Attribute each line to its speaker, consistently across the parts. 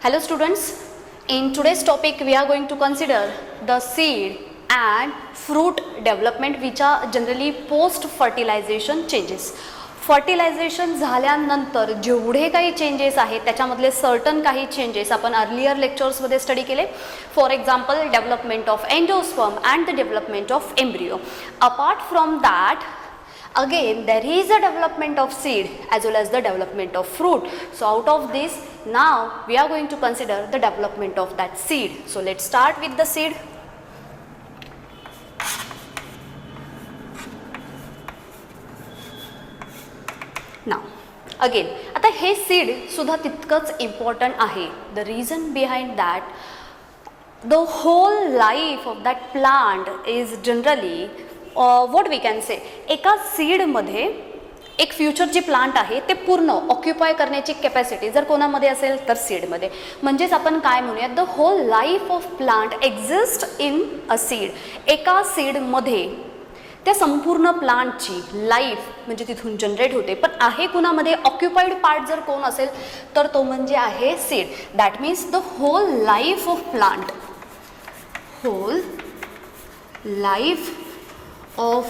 Speaker 1: Hello students, in today's topic we are going to consider the seed and fruit development which are generally post fertilization changes. Fertilization झाल्यानंतर जेवढे काही changes आहेत त्याच्यामधले certain काही changes आपण earlier लेक्चर्समध्ये study केले. For example development of endosperm and the development of embryo. Apart from that again there is a development of seed as well as the development of fruit. So out of this now we are going to consider the development of that seed. So let's start with the seed. Now again आता हे seed सुद्धा तितकंच important आहे. The reason behind that, the whole life of that plant is generally what we can say, एका सीडमध्ये एक future जे plant आहे ते पूर्ण ऑक्युपाय करण्याची कॅपॅसिटी जर कोणामध्ये असेल तर सीडमध्ये. म्हणजेच आपण काय म्हणूयात, the whole life of plant exist in a seed. एका सीडमध्ये त्या संपूर्ण प्लांटची लाईफ म्हणजे तिथून जनरेट होते. पण आहे कुणामध्ये, ऑक्युपाईड पार्ट जर कोण असेल तर तो म्हणजे आहे seed. That means the whole life of plant, whole life of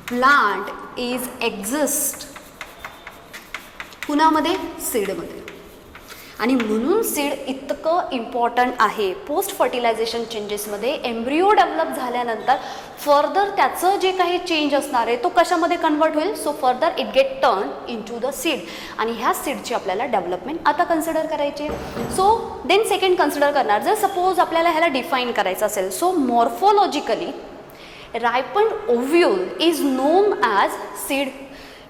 Speaker 1: plant is exist कुणामध्ये, सीडमध्ये. आणि म्हणून सीड इतकं इम्पॉर्टंट आहे. पोस्ट फर्टिलायझेशन चेंजेसमध्ये एम्ब्रिओ डेव्हलप झाल्यानंतर फर्दर त्याचं जे काही चेंज असणार आहे तो कशामध्ये कन्वर्ट होईल. So further it get turn into the seed. आणि ह्या सीडची आपल्याला डेव्हलपमेंट आता कन्सिडर करायची. सो देन सेकंड कन्सिडर करणार, जर सपोज आपल्याला ह्याला डिफाईन करायचं असेल. So morphologically ripened ovule is known as seed.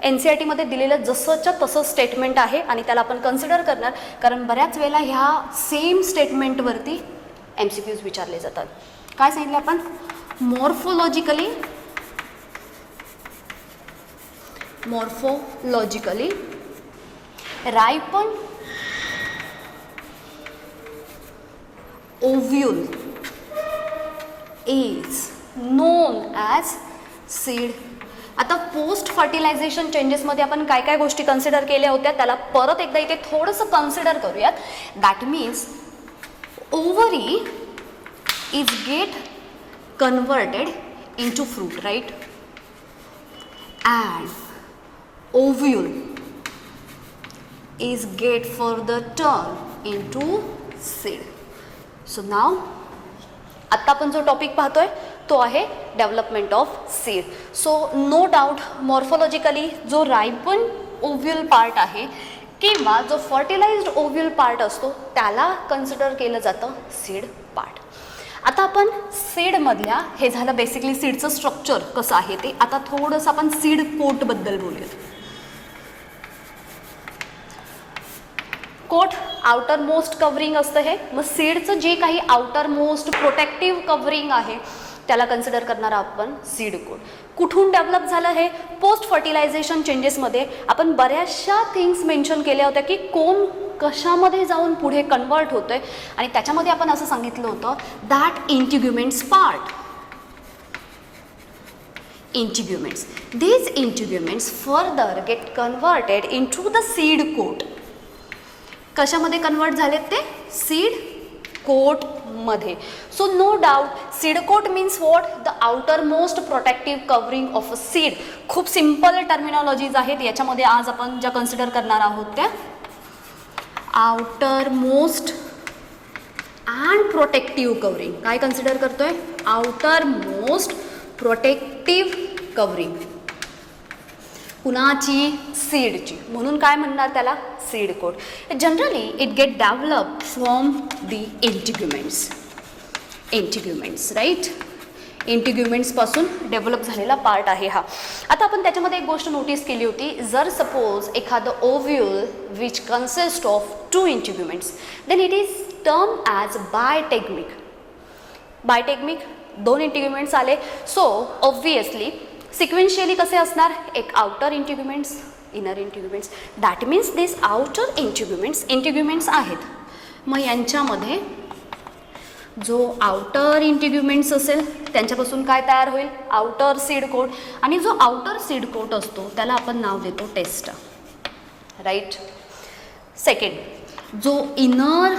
Speaker 1: NCERT मध्ये दिलेलं जसंच्या तसं स्टेटमेंट आहे आणि त्याला आपण कन्सिडर करणार, कारण बऱ्याच वेळेला ह्या सेम स्टेटमेंटवरती MCQs विचारले जातात. काय सांगितलं आपण, morphologically ripened ovule is known as seed. आता पोस्ट फर्टिलायझेशन चेंजेसमध्ये आपण काय काय गोष्टी कन्सिडर केल्या होत्या त्याला परत एकदा इथे थोडंसं कन्सिडर करूयात. That means ovary is get converted into fruit, right, and ovule is get further turn into seed. So now आत्ता आपण जो टॉपिक पाहतोय तो आहे development of seed. So no doubt morphologically जो रायपंड ओव्ह्यूल पार्ट आहे किंवा जो फर्टिलाइज्ड ओव्ह्यूल पार्ट असतो त्याला कन्सिडर केलं जातं सीड पार्ट. आता आपण सीडमधल्या, हे झालं बेसिकली सीडचं स्ट्रक्चर कसं आहे ते. आता थोडंसं आपण सीड कोटबद्दल बोलूयात. कोट आउटर मोस्ट कवरिंग असतं हे. मग सीडचं जे काही आउटर मोस्ट प्रोटेक्टिव्ह कवरिंग आहे त्याला कन्सिडर करणार आपण सीड कोट. कुठून डेव्हलप झालं हे, पोस्ट फर्टिलायझेशन चेंजेसमध्ये आपण बऱ्याचशा थिंग्स मेन्शन केल्या होत्या की कोण कशामध्ये जाऊन पुढे कन्वर्ट होतोय. आणि त्याच्यामध्ये आपण असं सांगितलं होतं that integuments part, integuments, these integuments further get converted into the seed coat. कशामध्ये कन्वर्ट झालेत ते, सीड कोटमध्ये. So no doubt seed coat means what, the outermost protective covering of a seed. खूप simple terminologies आहेत याच्यामध्ये आज आपण ज्या कन्सिडर करणार आहोत त्या. Outermost and protective covering. काय कन्सिडर करतोय, आउटर मोस्ट प्रोटेक्टिव्ह कवरिंग कुणाची, सीडची. म्हणून काय म्हणणार त्याला, seed coat. Generally it get develop from the integuments, right. इंटिग्युमेंट्सपासून डेव्हलप झालेला पार्ट आहे हा. आता आपण त्याच्यामध्ये एक गोष्ट नोटीस केली होती, जर सपोज एखादं ovule which consist of 2 integuments then it is term as bitegmic. Bitegmic 2 integuments आले. सो ऑब्वियसली सिक्वेन्शियली कसे असणार, एक outer integuments, inner integuments. That means this outer integuments आहेत. मग यांच्यामध्ये जो आउटर इंटिग्युमेंट्स असेल त्यांच्यापासून काय तयार होईल, आउटर सीड कोट. आणि जो आउटर सीड कोट असतो त्याला आपण नाव देतो टेस्टा, राईट. सेकंड, जो इनर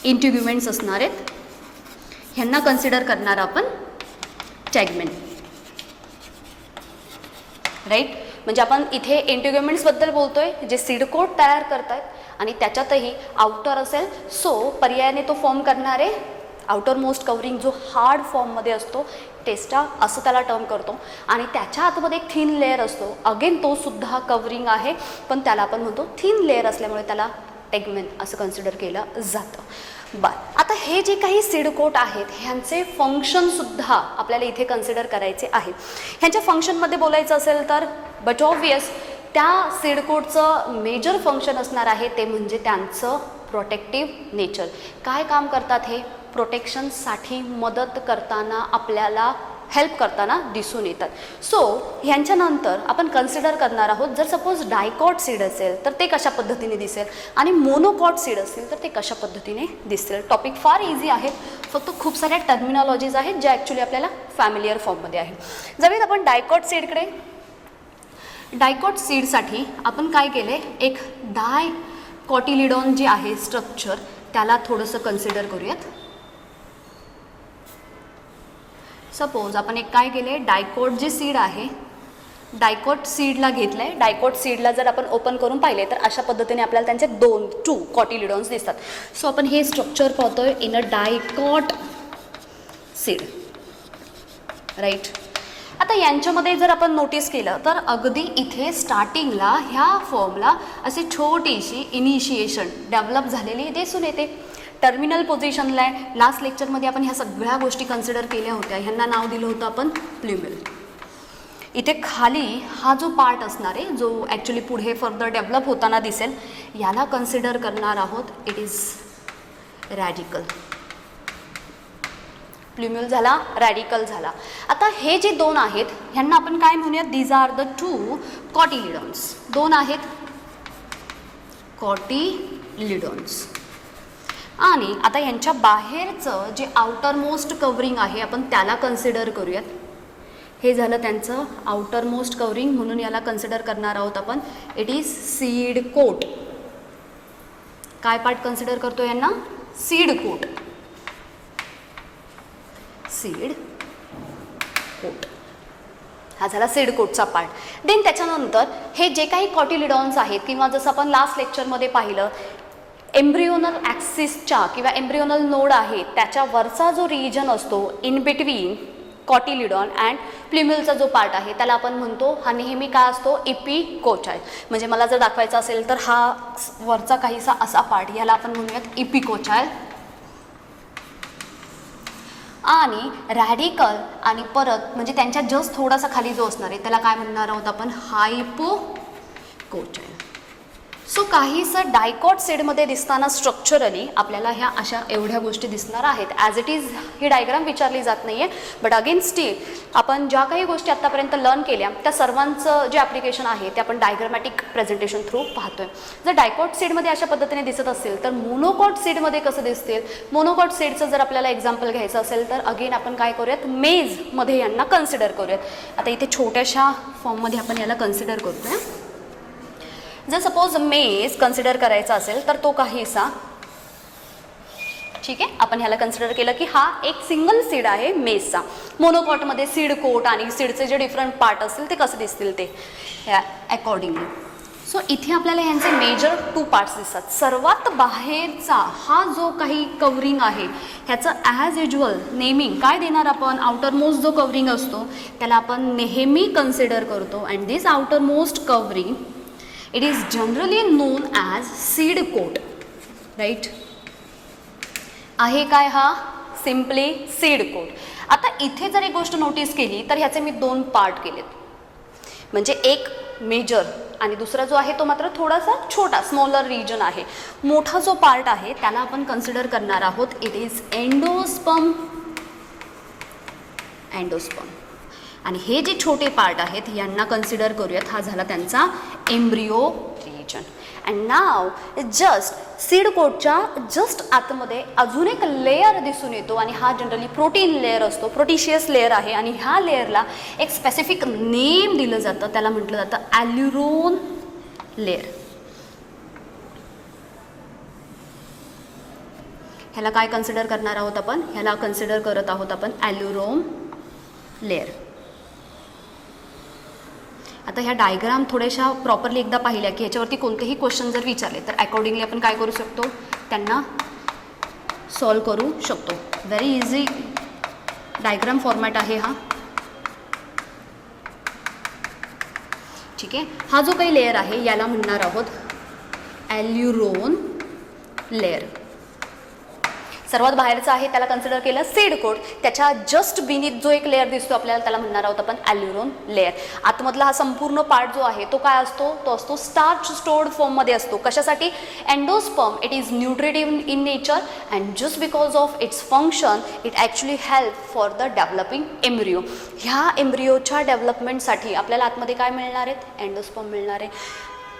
Speaker 1: इंटिग्युमेंट्स असणार आहेत ह्यांना कन्सिडर करणार आपण टेगमेन. राईट, म्हणजे आपण इथे इंटिग्युमेंट्सबद्दल बोलतोय जे सीड कोट तयार करतायत आणि त्याच्यातही आउटर असेल, सो पर्यायाने तो फॉर्म करणारे आउटर मोस्ट कवरिंग जो हार्ड फॉर्ममध्ये असतो टेस्टा असं त्याला टर्म करतो, आणि त्याच्या आतमध्ये एक थिन लेअर असतो, अगेन तो सुद्धा कवरिंग आहे पण त्याला आपण म्हणतो थिन लेअर असल्यामुळे त्याला टेगमेन असं कन्सिडर केलं जातं. बरं, आता हे जे काही सीड कोट आहेत ह्यांचे फंक्शनसुद्धा आपल्याला इथे कन्सिडर करायचे आहेत. ह्यांच्या फंक्शनमध्ये बोलायचं असेल तर बट ऑब्वियस त्या सीड कोटचं मेजर फंक्शन असणार आहे ते म्हणजे त्यांचं प्रोटेक्टिव्ह नेचर. काय काम करतात हे? प्रोटेक्शनसाठी मदत करताना आपल्याला हेल्प करताना दिसून येतात. सो ह्यांच्यानंतर आपण कन्सिडर करणार आहोत जर सपोज डायकॉट सीड असेल तर ते कशा पद्धतीने दिसेल आणि मोनोकॉट सीड असेल तर ते कशा पद्धतीने दिसेल. टॉपिक फार इझी आहे, फक्त खूप साऱ्या टर्मिनॉलॉजीज आहेत ज्या ॲक्च्युली आपल्याला फॅमिलियर फॉर्ममध्ये आहे. जाऊयात आपण डायकॉट सीडकडे. डायकॉट सीडसाठी आपण काय केले, एक डायकॉटिलिडॉन जे आहे स्ट्रक्चर त्याला थोडंसं कन्सिडर करूयात. सपोज आपण एक काय केले, डायकॉट जे सीड आहे डायकॉट सीडला घेतलं आहे. डायकॉट सीडला जर आपण ओपन करून पाहिले तर अशा पद्धतीने आपल्याला त्यांचे 2 कॉटिलिडॉन्स दिसतात. सो आपण हे स्ट्रक्चर पाहतोय in a dicot seed. Right, आता यांच्यामध्ये जर आपण नोटीस केलं तर अगदी इथे स्टार्टिंगला ह्या फॉर्मला अशी छोटीशी इनिशिएशन डेव्हलप झालेली दिसून येते. टर्मिनल पोझिशनला आहे. लास्ट लेक्चरमध्ये आपण ह्या सगळ्या गोष्टी कन्सिडर केल्या होत्या. ह्यांना नाव दिलं होतं आपण प्ल्युमेल. इथे खाली हा जो पार्ट असणार आहे जो ॲक्च्युली पुढे फर्दर डेव्हलप होताना दिसेल याला कन्सिडर करणार आहोत. It is radical. प्ल्युमेल झाला, रॅडिकल झाला. आता हे जे 2 आहेत ह्यांना आपण काय म्हणूयात, दीज आर द 2 कॉटिलिडॉन्स. 2 आहेत कॉटिलिडॉन्स. आणि आता यांच्या बाहेरचं जे आउटर मोस्ट कवरिंग आहे आपण त्याला कन्सिडर करूयात. हे झालं त्यांचं आउटर मोस्ट कवरिंग, म्हणून याला कन्सिडर करणार आहोत आपण. It is seed coat. काय पार्ट कन्सिडर करतो यांना? Seed coat. सीड कोट हा झाला सीड कोटचा पार्ट. देन त्याच्यानंतर हे जे काही कॉटिलिडॉन्स आहेत किंवा जसं आपण लास्ट लेक्चरमध्ये पाहिलं एम्ब्रियोनल ॲक्सिसच्या किंवा एम्ब्रियोनल नोड आहे त्याच्या वरचा जो रिजन असतो इन बिटवीन कॉटिलिडॉन अँड प्ल्युमेलचा जो पार्ट आहे त्याला आपण म्हणतो हा नेहमी काय असतो, इपिकोचायल. म्हणजे मला जर दाखवायचा असेल तर हा वरचा काहीसा असा पार्ट याला आपण म्हणूयात इपिकोचायल. आणि रॅडिकल आणि परत म्हणजे त्यांच्या जस्ट थोडासा खाली जो असणार आहे त्याला काय म्हणणार आहोत आपण, हायपोकोचायल. सो काहीसं डायकॉट सीडमध्ये दिसताना स्ट्रक्चरली आपल्याला ह्या अशा एवढ्या गोष्टी दिसणार आहेत. As it is he diagram विचारली जात नाही आहे, बट अगेन स्टील आपण ज्या काही गोष्टी आत्तापर्यंत लर्न केल्या त्या सर्वांचं जे ॲप्लिकेशन आहे ते आपण डायग्रामॅटिक प्रेझेंटेशन थ्रू पाहतोय. जर डायकॉट सीडमध्ये अशा पद्धतीने दिसत असेल तर मोनोकॉट सीडमध्ये कसं दिसतील. मोनोकॉट सीडचं जर आपल्याला एक्झाम्पल घ्यायचं असेल तर अगेन आपण काय करूयात, मेजमध्ये यांना कन्सिडर करूयात. आता इथे छोट्याशा फॉर्ममध्ये आपण याला कन्सिडर करतोय. जर सपोज मेज कन्सिडर करायचा असेल तर तो काहीसा ठीक आहे, आपण ह्याला कन्सिडर केलं की हा एक सिंगल सीड आहे मेजचा. मोनोकॉटमध्ये सीड कोट आणि सीडचे जे डिफरंट पार्ट असतील ते कसे दिसतील ते ह्या अकॉर्डिंगली. सो इथे आपल्याला ह्यांचे मेजर 2 पार्ट्स दिसतात. सर्वात बाहेरचा हा जो काही कवरिंग आहे ह्याचं ॲज युज्युअल नेमिंग काय देणार आपण, आउटर मोस्ट जो कवरिंग असतो त्याला आपण नेहमी कन्सिडर करतो. And this outermost covering it is generally known as seed coat. Right, आहे काय हा, सिम्पली सीड कोट. आता इथे जर एक गोष्ट नोटीस केली तर ह्याचे मी 2 पार्ट केलेत. म्हणजे एक मेजर आणि दुसरा जो आहे तो मात्र थोडासा छोटा स्मॉलर रिजन आहे. मोठा जो पार्ट आहे त्याला आपण कन्सिडर करणार आहोत. It is endosperm. एंडोस्पर्म. आणि हे जे छोटे पार्ट आहेत यांना कन्सिडर करूयात. हा झाला त्यांचा embryo region. And now just seed कोटच्या जस्ट आतमध्ये अजून एक लेअर दिसून येतो आणि हा जनरली प्रोटीन लेअर असतो, प्रोटिशियस लेअर आहे. आणि ह्या लेअरला एक स्पेसिफिक नेम दिलं जातं, त्याला म्हटलं जातं ॲल्युरोन लेअर. ह्याला काय कन्सिडर करणार आहोत आपण, ह्याला कन्सिडर करत आहोत आपण ॲल्युरोम लेअर. आता ह्या डायग्राम थोड्याशा प्रॉपरली एकदा पाहिल्या की ह्याच्यावरती कोणतेही क्वेश्चन जर विचारले तर अकॉर्डिंगली आपण काय करू शकतो, त्यांना सॉल्व करू शकतो. व्हेरी इझी डायग्राम फॉर्मॅट आहे हा. ठीक आहे, हा जो काही लेअर आहे याला म्हणणार आहोत ॲल्युरोन लेअर. सर्वात बाहेरचा आहे त्याला कन्सिडर केलं सीड कोट, त्याच्या जस्ट बिनीथ जो एक लेअर दिसतो आपल्याला त्याला म्हणणार आहोत आपण ॲल्युरोन लेअर. आतमधला हा संपूर्ण पार्ट जो आहे तो काय असतो, तो असतो स्टार्च स्टोर्ड फॉर्ममध्ये असतो. कशासाठी, endosperm it is nutritive in nature and just because of its function it actually help for the developing embryo. ह्या एम्ब्रिओच्या डेव्हलपमेंटसाठी आपल्याला आतमध्ये काय मिळणार आहेत, एंडोस्पर्म मिळणार आहे.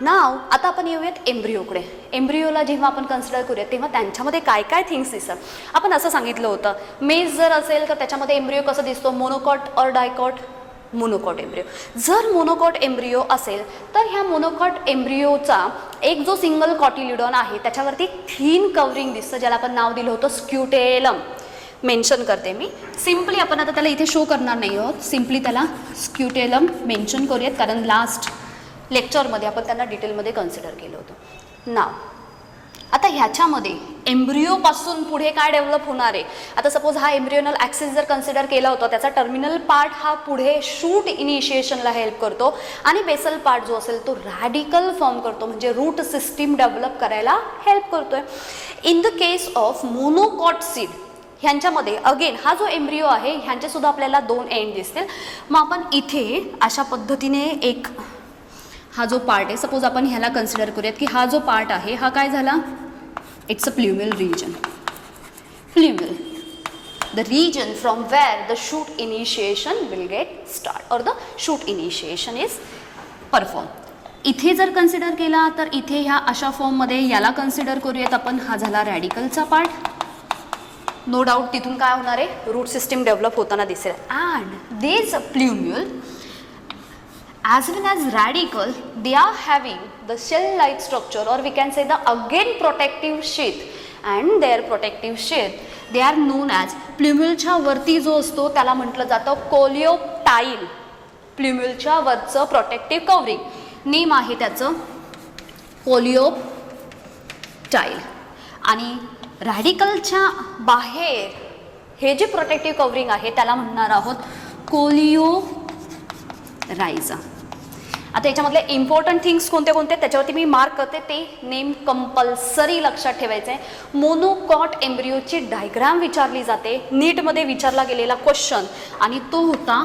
Speaker 1: नाव आता आपण येऊयात एम्ब्रिओकडे. एम्ब्रिओला जेव्हा आपण कन्सिडर करूया तेव्हा त्यांच्यामध्ये काय काय थिंग्स दिसतात. आपण असं सांगितलं होतं मेज जर असेल तर त्याच्यामध्ये एम्ब्रिओ कसं दिसतो, मोनोकॉट और डायकॉट, मोनोकॉट एम्ब्रिओ. जर मोनोकॉट एम्ब्रिओ असेल तर ह्या मोनोकॉट एम्ब्रिओचा एक जो सिंगल कॉटिलिडॉन आहे त्याच्यावरती थीन कवरिंग दिसतं, ज्याला आपण नाव दिलं होतं स्क्युटेलम. मेन्शन करते मी सिम्पली, आपण आता त्याला इथे शो करणार नाही आहोत, सिम्पली त्याला स्क्युटेलम मेन्शन करूयात कारण लास्ट लेक्चरमध्ये आपण त्यांना डिटेलमध्ये कन्सिडर केलं होतं. नाव आता ह्याच्यामध्ये एम्ब्रिओपासून पुढे काय डेव्हलप होणार आहे. आता सपोज हा एम्ब्रियोनल ॲक्सिस जर कन्सिडर केला होता, त्याचा टर्मिनल पार्ट हा पुढे शूट इनिशिएशनला हेल्प करतो आणि बेसल पार्ट जो असेल तो रॅडिकल फॉर्म करतो, म्हणजे रूट सिस्टीम डेव्हलप करायला हेल्प करतोय. In the case of monocot seed ह्यांच्यामध्ये अगेन हा जो एम्ब्रिओ आहे ह्यांचेसुद्धा आपल्याला दोन एंड दिसतील. मग आपण इथे अशा पद्धतीने एक हा जो पार्ट आहे, सपोज आपण ह्याला कन्सिडर करूयात की हा जो पार्ट आहे हा काय झाला, it's a plumule region. Plumule the region from where the shoot initiation will get start or the shoot initiation is perform. इथे जर कन्सिडर केला तर इथे ह्या अशा फॉर्ममध्ये याला कन्सिडर करूयात आपण, हा झाला रॅडिकलचा पार्ट. नो डाऊट तिथून काय होणार आहे, रूट सिस्टीम डेव्हलप होताना दिसेल. And this plumule as well as radical they are having the cell like structure or we can say the again protective sheath, and their protective sheath they are known as प्ल्युमलच्या वरती जो असतो त्याला म्हटलं जातं कोलिओप्टाईल. प्ल्युमलच्या वरचं protective covering name आहे त्याचं कोलिओप्टाईल. आणि रॅडिकलच्या बाहेर हे जे प्रोटेक्टिव्ह कवरिंग आहे त्याला म्हणणार आहोत कोलिओरायझा. आता याच्यामधले इम्पॉर्टंट थिंग्स कोणते कोणते त्याच्यावरती मी मार्क करते, ते नेम कंपल्सरी लक्षात ठेवायचं आहे. मोनोकॉट एम्ब्रिओची डायग्राम विचारली जाते, नीटमध्ये विचारला गेलेला क्वेश्चन, आणि तो होता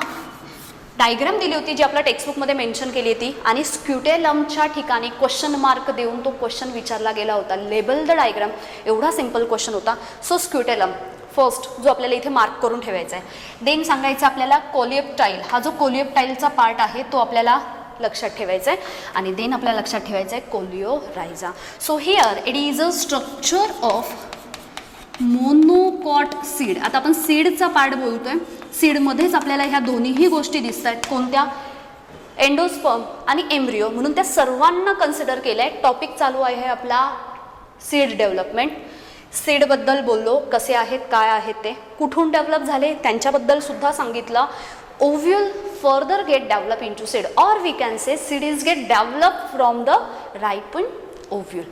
Speaker 1: डायग्राम दिली होती जी आपल्या टेक्स्टबुकमध्ये मेन्शन केली होती, आणि स्क्युटेलमच्या ठिकाणी क्वेश्चन मार्क देऊन तो क्वेश्चन विचारला गेला होता. लेबल द डायग्राम, एवढा सिम्पल क्वेश्चन होता. सो स्क्युटेलम फर्स्ट जो आपल्याला इथे मार्क करून ठेवायचा आहे. देन सांगायचं आपल्याला कोलिओप्टाईल, हा जो कोलिओप्टाईलचा पार्ट आहे तो आपल्याला लक्षात ठेवायचं आहे. आणि देन आपल्याला लक्षात ठेवायचं आहे coleorhiza. So here it is a structure of monocot seed. आता आपण सीडचा पार्ट बोलतोय, सीडमध्येच आपल्याला ह्या दोन्हीही गोष्टी दिसत आहेत. कोणत्या, एंडोस्पर्म आणि एम्ब्रिओ, म्हणून त्या सर्वांना कन्सिडर केलं आहे. टॉपिक चालू आहे आपला सीड डेव्हलपमेंट. सीडबद्दल बोललो, कसे आहेत काय आहेत ते, कुठून डेव्हलप झाले त्यांच्याबद्दल सुद्धा सांगितलं. Ovule further get develop into seed, or we can say seed is get develop from the ripened ovule.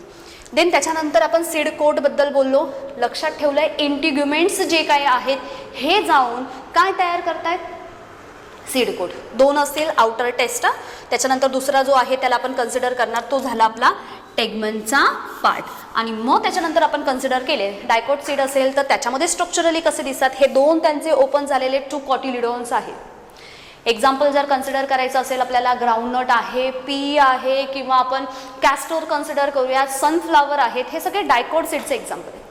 Speaker 1: Then त्याच्यानंतर आपण सीड कोटबद्दल बोललो. लक्षात ठेवलं आहे इंटिग्युमेंट्स जे काय आहेत हे जाऊन काय तयार करतायत, सीड कोट. दोन असतील, आउटर टेस्टा, त्याच्यानंतर दुसरा जो आहे त्याला आपण कन्सिडर करणार, तो झाला आपला टेगमेंटचा पार्ट. आणि मग त्याच्यानंतर आपण कन्सिडर केले डायकॉट सीड असेल तर त्याच्यामध्ये स्ट्रक्चरली कसे दिसतात, हे दोन त्यांचे ओपन झालेले 2 कॉटिलिडॉन्स आहेत. एक्झाम्पल जर कन्सिडर करायचं असेल आपल्याला, ग्राउंडनट आहे, पी आहे, किंवा आपण कॅस्टोर कन्सिडर करूया, सनफ्लावर आहेत, हे सगळे डायकॉट सीडचे एक्झाम्पल आहेत.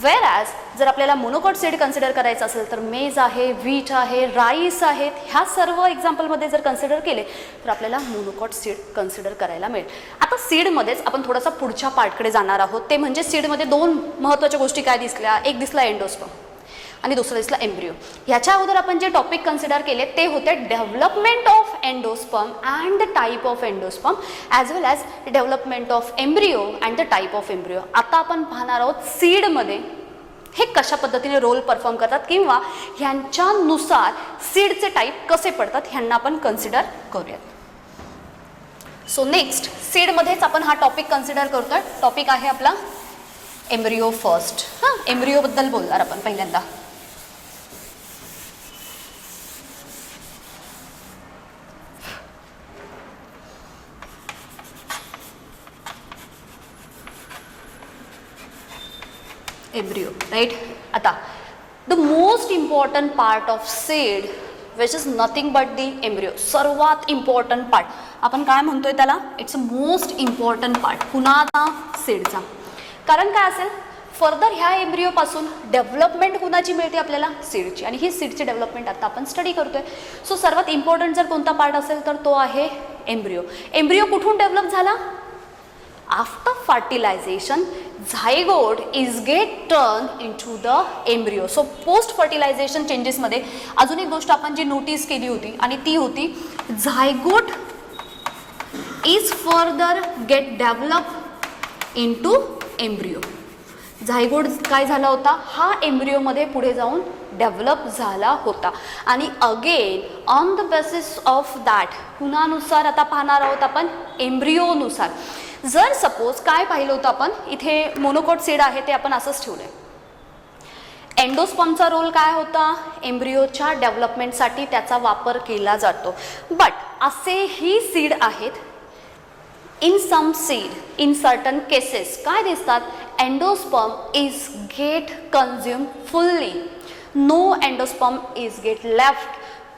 Speaker 1: वेअर ॲज जर आपल्याला मोनोकॉट सीड कन्सिडर करायचं असेल तर मेज आहे, व्हीट आहे, राईस आहेत, ह्या सर्व एक्झाम्पलमध्ये जर कन्सिडर केले तर आपल्याला मोनोकॉट सीड कन्सिडर करायला मिळेल. आता सीडमध्येच आपण थोडासा पुढच्या पार्टकडे जाणार आहोत, ते म्हणजे सीडमध्ये 2 महत्त्वाच्या गोष्टी काय दिसल्या, एक दिसला एंडोस्पर्म आणि दुसरा दिसला एम्ब्रिओ. ह्याच्या अगोदर आपण जे टॉपिक कन्सिडर केले ते होते development of endosperm and the type of endosperm, as well as development of embryo and the type of embryo. आता आपण पाहणार आहोत सीडमध्ये हे कशा पद्धतीने रोल परफॉर्म करतात किंवा ह्यांच्यानुसार सीडचे टाईप कसे पडतात ह्यांना आपण कन्सिडर करूयात. सो नेक्स्ट सीडमध्येच आपण हा टॉपिक कन्सिडर करतोय. टॉपिक आहे आपला एम्ब्रिओ फर्स्ट. हां, एम्ब्रिओबद्दल बोलणार आपण पहिल्यांदा. Embryo, right. आता the most important part of seed which is nothing but the embryo. सर्वात इम्पॉर्टंट पार्ट आपण काय म्हणतोय त्याला, it's a most important part. कुणाचा, सीडचा. कारण काय असेल, फर्दर ह्या एम्ब्रिओपासून डेव्हलपमेंट कुणाची मिळते आपल्याला, सीडची. आणि ही सीडची डेव्हलपमेंट आता आपण स्टडी करतोय. सो सर्वात इम्पॉर्टंट जर कोणता पार्ट असेल तर तो आहे एम्ब्रिओ. एम्ब्रिओ कुठून डेव्हलप झाला, after fertilisation zygote is get turn into the embryo. So post fertilisation चेंजेसमध्ये अजून एक गोष्ट आपण जी नोटीस केली होती आणि ती होती zygote is further get develop into embryo. Zygote काय झाला होता, हा एम्ब्रिओमध्ये पुढे जाऊन डेव्हलप झाला होता. आणि again on the basis of that कुणानुसार आता पाहणार आहोत आपण, एम्ब्रिओनुसार. जर सपोज काय पाहिलं होतं आपण, इथे मोनोकोट सीड आहे ते आपण असंच ठेवलं आहे. एंडोस्पर्मचा रोल काय होता, एम्ब्रिओच्या डेव्हलपमेंटसाठी त्याचा वापर केला जातो. बट असेही सीड आहेत, in some seed, in certain cases काय दिसतात, endosperm is get consume fully, no endosperm is get left.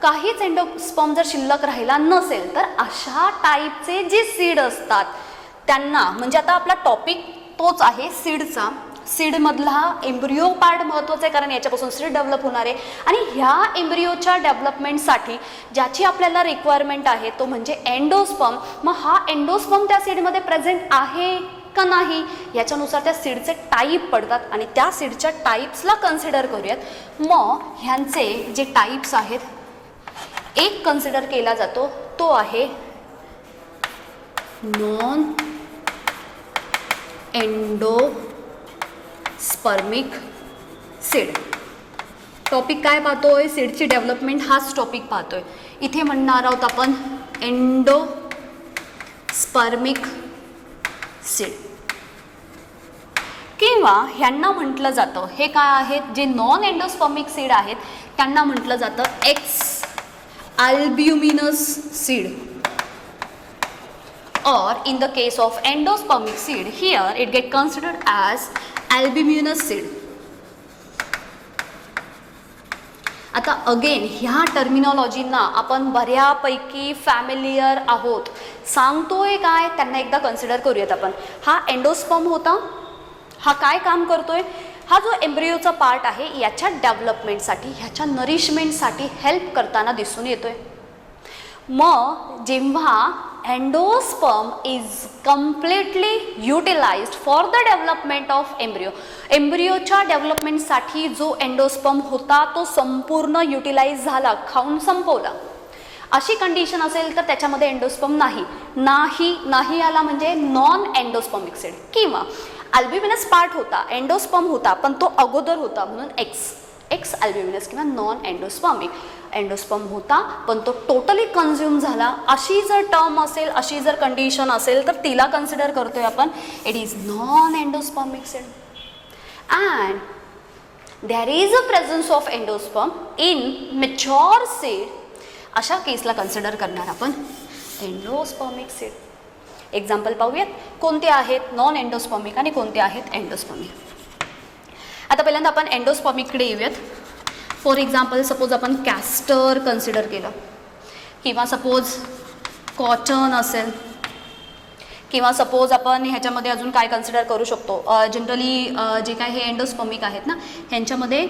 Speaker 1: काहीच एंडोस्पर्म जर शिल्लक राहिला नसेल तर अशा टाईपचे जे सीड असतात त्यांना, म्हणजे आता आपला टॉपिक तोच आहे सीडचा. सीडमधला एम्ब्रिओ पार्ट महत्त्वाचा आहे कारण याच्यापासून सीड डेव्हलप होणार आहे. आणि ह्या एम्ब्रिओच्या डेव्हलपमेंटसाठी ज्याची आपल्याला रिक्वायरमेंट आहे तो म्हणजे एंडोस्पर्म. मग हा एंडोस्पर्म त्या सीडमध्ये प्रेझेंट आहे का नाही याच्यानुसार त्या सीडचे टाईप पडतात आणि त्या सीडच्या टाईप्सला कन्सिडर करूयात. मग ह्यांचे जे टाईप्स आहेत, एक कन्सिडर केला जातो तो आहे नॉन एंडोस्पर्मिक सीड. टॉपिक काय पाहतोय, सीडची डेव्हलपमेंट हाच टॉपिक पाहतोय. इथे म्हणणार आहोत आपण एंडोस्पर्मिक सीड. किंवा ह्यांना म्हटलं जातं, हे काय आहेत, जे नॉन एंडोस्पर्मिक सीड आहेत त्यांना म्हटलं जातं ex albuminous seed. Or in the case of endospermic seed, here it get considered as albuminous seed. आता अगेन ह्या टर्मिनॉलॉजींना आपण बऱ्यापैकी फॅमिलियर आहोत. सांगतोय काय त्यांना एकदा कन्सिडर करूयात आपण. हा एंडोस्पर्म होता, हा काय काम करतोय, हा जो एम्ब्रिओचा पार्ट आहे याच्या डेव्हलपमेंटसाठी, ह्याच्या नरिशमेंटसाठी हेल्प करताना दिसून येतोय. मग जेव्हा endosperm is completely utilised for the development of embryo, एम्ब्रिओच्या डेव्हलपमेंटसाठी जो एंडोस्पर्म होता तो संपूर्ण युटिलाइज झाला, खाऊन संपवला. अशी कंडिशन असेल तर त्याच्यामध्ये एंडोस्पर्म नाही आला म्हणजे नॉन एंडोस्पर्मिक सीड. किंवा अल्ब्युमिनस पार्ट होता, एंडोस्पर्म होता पण तो अगोदर होता म्हणून एक्स अल्ब्युमिनस किंवा नॉन एंडोस्पर्मिक. एंडोस्पर्म होता पण तो टोटली कन्झ्युम झाला. अशी जर टर्म असेल, अशी जर कंडिशन असेल तर तिला कन्सिडर करतोय आपण, it is non endospermic seed. And there is a presence of endosperm in mature seed. अशा केसला कन्सिडर करणार आपण एंडोस्पर्मिक सीड. एक्झाम्पल पाहूयात कोणते आहेत नॉन एंडोस्पर्मिक आणि कोणते आहेत एंडोस्पर्मिक. आता पहिल्यांदा आपण एंडोस्पर्मिककडे येऊयात. फॉर एक्झाम्पल सपोज आपण कॅस्टर कन्सिडर केलं किंवा सपोज कॉटन असेल किंवा सपोज आपण ह्याच्यामध्ये अजून काय कन्सिडर करू शकतो. जनरली जे काय हे एंडोस्पर्मिक आहेत ना ह्यांच्यामध्ये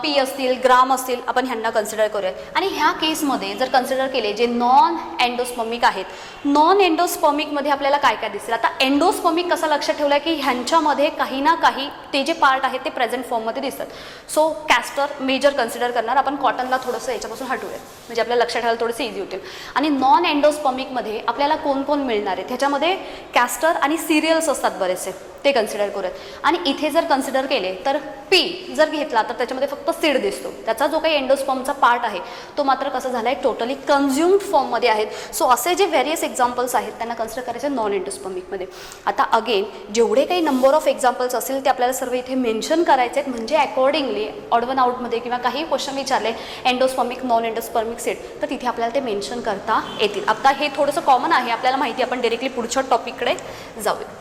Speaker 1: पी असतील, ग्राम असतील, आपण ह्यांना कन्सिडर करूयात. आणि ह्या केसमध्ये जर कन्सिडर केले जे नॉन एंडोस्पर्मिक आहेत, नॉन एंडोस्पर्मिकमध्ये आपल्याला काय काय दिसेल. आता एंडोस्पर्मिक कसा लक्षात ठेवला की ह्यांच्यामध्ये काही ना काही ते जे पार्ट आहेत ते प्रेझेंट फॉर्ममध्ये दिसतात. सो कॅस्टर मेजर कन्सिडर करणार आपण. कॉटनला थोडंसं याच्यापासून हटूयात म्हणजे आपल्याला लक्षात ठेवायला थोडेसे इझी होतील. आणि नॉन एंडोस्पर्मिकमध्ये आपल्याला कोण कोण मिळणार आहेत, ह्याच्यामध्ये कॅस्टर आणि सिरियल्स असतात बरेचसे. ते कन्सिडर करूयात. आणि इथे जर कन्सिडर केले तर पी जर घेतला तर त्याच्यामध्ये फक्त सीड दिसतो. त्याचा जो काही एंडोस्पर्मचा पार्ट आहे तो मात्र कसा झाला आहे, टोटली कन्झ्युम्ड फॉर्ममध्ये आहेत. सो असे जे व्हेरियस एक्झाम्पल्स आहेत त्यांना कन्सिडर करायचे नॉन एंडोस्पर्मिकमध्ये. आता अगेन जेवढे काही नंबर ऑफ एक्झाम्पल्स असेल ते आपल्याला सर्व इथे मेन्शन करायचे आहेत, म्हणजे अकॉर्डिंगली ऑड वन आउटमध्ये किंवा काही क्वेश्चन विचारले एंडोस्पर्मिक नॉन एंडोस्पर्मिक सीड तर तिथे आपल्याला ते मेन्शन करता येतील. आता हे थोडंसं कॉमन आहे, आपल्याला माहिती आहे. आपण डायरेक्टली पुढच्या टॉपिककडे जाऊया.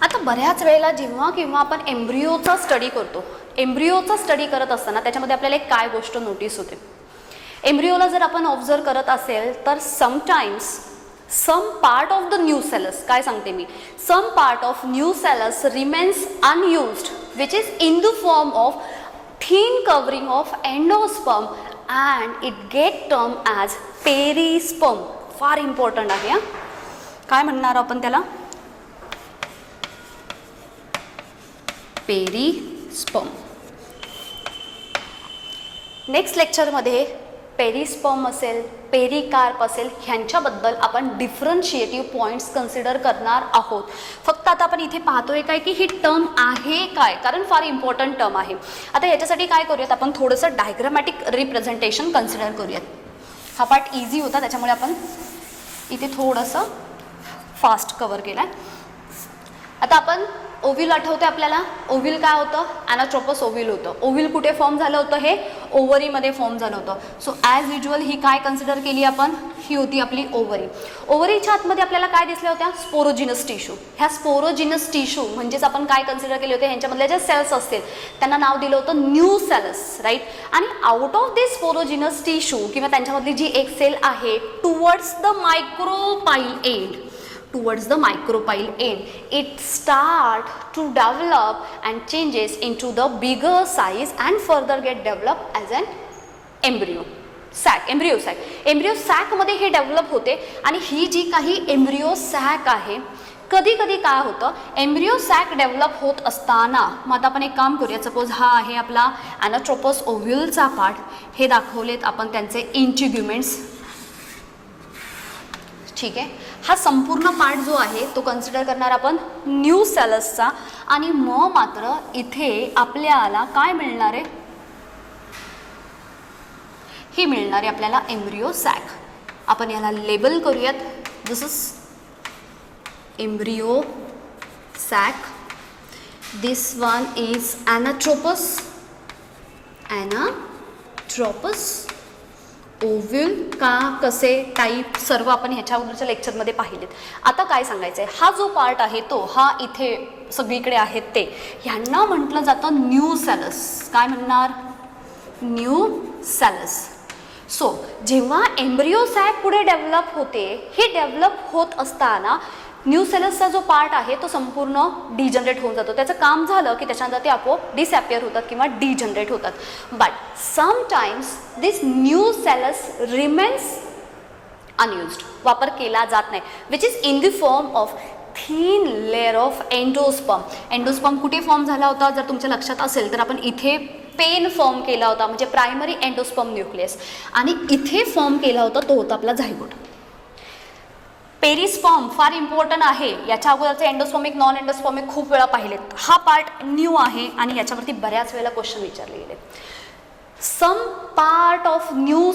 Speaker 1: आता बऱ्याच वेळेला जेव्हा किंवा आपण एम्ब्रिओचा स्टडी करतो, एम्ब्रिओचा स्टडी करत असताना त्याच्यामध्ये आपल्याला एक काय गोष्ट नोटीस होते. एम्ब्रिओला जर आपण ऑब्झर्व करत असेल तर sometimes some part of the nucellus, काय सांगते मी, some part of nucellus remains unused which is in the form of thin covering of endosperm and it get term as perisperm. फार important आहे हां. काय म्हणणार आपण त्याला, पेरिस्पर्म. नेक्स्ट लेक्चरमध्ये पेरिस्पर्म असेल, पेरिकार्प असेल, ह्यांच्याबद्दल आपण डिफरन्शिएटिव्ह पॉईंट्स कन्सिडर करणार आहोत. फक्त आता आपण इथे पाहतोय काय की ही टर्म आहे काय, कारण फार इम्पॉर्टंट टर्म आहे. आता याच्यासाठी काय करूयात, आपण थोडंसं डायग्रामॅटिक रिप्रेझेंटेशन कन्सिडर करूयात. हा पार्ट इझी होता त्याच्यामुळे आपण इथे थोडंसं फास्ट कव्हर केला आहे. आता आपण ओव्ह्यूल आठवते आपल्याला, ओव्ह्यूल काय होतं, ॲनाट्रोपस ओव्ह्यूल होतं. ओव्ह्यूल कुठे फॉर्म झालं होतं, हे ओव्हरीमध्ये फॉर्म झालं होतं. सो ॲज युज्युअल ही काय कन्सिडर केली आपण, ही होती आपली ओव्हरी. ओव्हरीच्या आतमध्ये आपल्याला काय दिसल्या होत्या, स्पोरोजिनस टिश्यू. ह्या स्पोरोजिनस टिश्यू म्हणजेच आपण काय कन्सिडर केले होते, ह्यांच्यामधल्या ज्या सेल्स असतील त्यांना नाव दिलं होतं न्यू सेलस, राईट. आणि out of this sporogenous tissue किंवा त्यांच्यामधली जी एक सेल आहे towards the micropyle end, towards the micropyle end, it start to develop and changes into the bigger size and further get developed as an embryo sac. embryo sac, embryo sac मध्ये हे develop होते. आणि ही जी काही embryo sack आहे, कधी कधी काय होतं, एम्ब्रियो सॅक डेव्हलप होत असताना, मग आता आपण एक काम करूया. सपोज हा आहे आपला ॲनाट्रोपस ओव्ह्यूलचा पार्ट, हे दाखवलेत आपण त्यांचे इंटिग्युमेंट्स, ठीक आहे. हा संपूर्ण पार्ट जो आहे तो कन्सिडर करणार आपण न्यू सेलसचा. आणि मग मात्र इथे आपल्याला काय मिळणार आहे, ही मिळणार आहे आपल्याला एम्ब्रियो सॅक. आपण याला लेबल करूयात, this is embryo sac, this one is anatropous, anatropous ovule, का, कसे, टाईप, सर्व आपण ह्याच्या अगोदरच्या लेक्चरमध्ये पाहिलेत. आता काय सांगायचं आहे, हा जो पार्ट आहे तो, हा इथे सगळीकडे आहेत ते, ह्यांना म्हटलं जातं न्यू सेलस. काय म्हणणार, न्यू सेलस. सो जेव्हा एम्ब्रियो सॅक पुढे डेव्हलप होते, हे डेव्हलप होत असताना न्यू सेलसचा जो पार्ट आहे तो संपूर्ण डिजनरेट होऊन जातो. त्याचं काम झालं की त्याच्यानंतर ते आपोआप डिसॲपियर होतात किंवा डिजनरेट होतात. But sometimes this nucellus remains unused, वापर केला जात नाही, which is in the form of thin layer of endosperm. Endosperm कुठे फॉर्म झाला होता, जर तुमच्या लक्षात असेल तर आपण इथे पेन फॉर्म केला होता, म्हणजे प्रायमरी एंडोस्पर्म न्यूक्लियस, आणि इथे फॉर्म केला होता तो होता आपला झायगोट. पेरिस्पर्म फार इम्पॉर्टंट आहे. याच्या अगोदरचे एंडोस्पर्मिक नॉन एंडोस्पर्मिक खूप वेळा पाहिलेत. हा पार्ट न्यू आहे आणि याच्यावरती बऱ्याच वेळेला क्वेश्चन विचारले गेले. Some part of new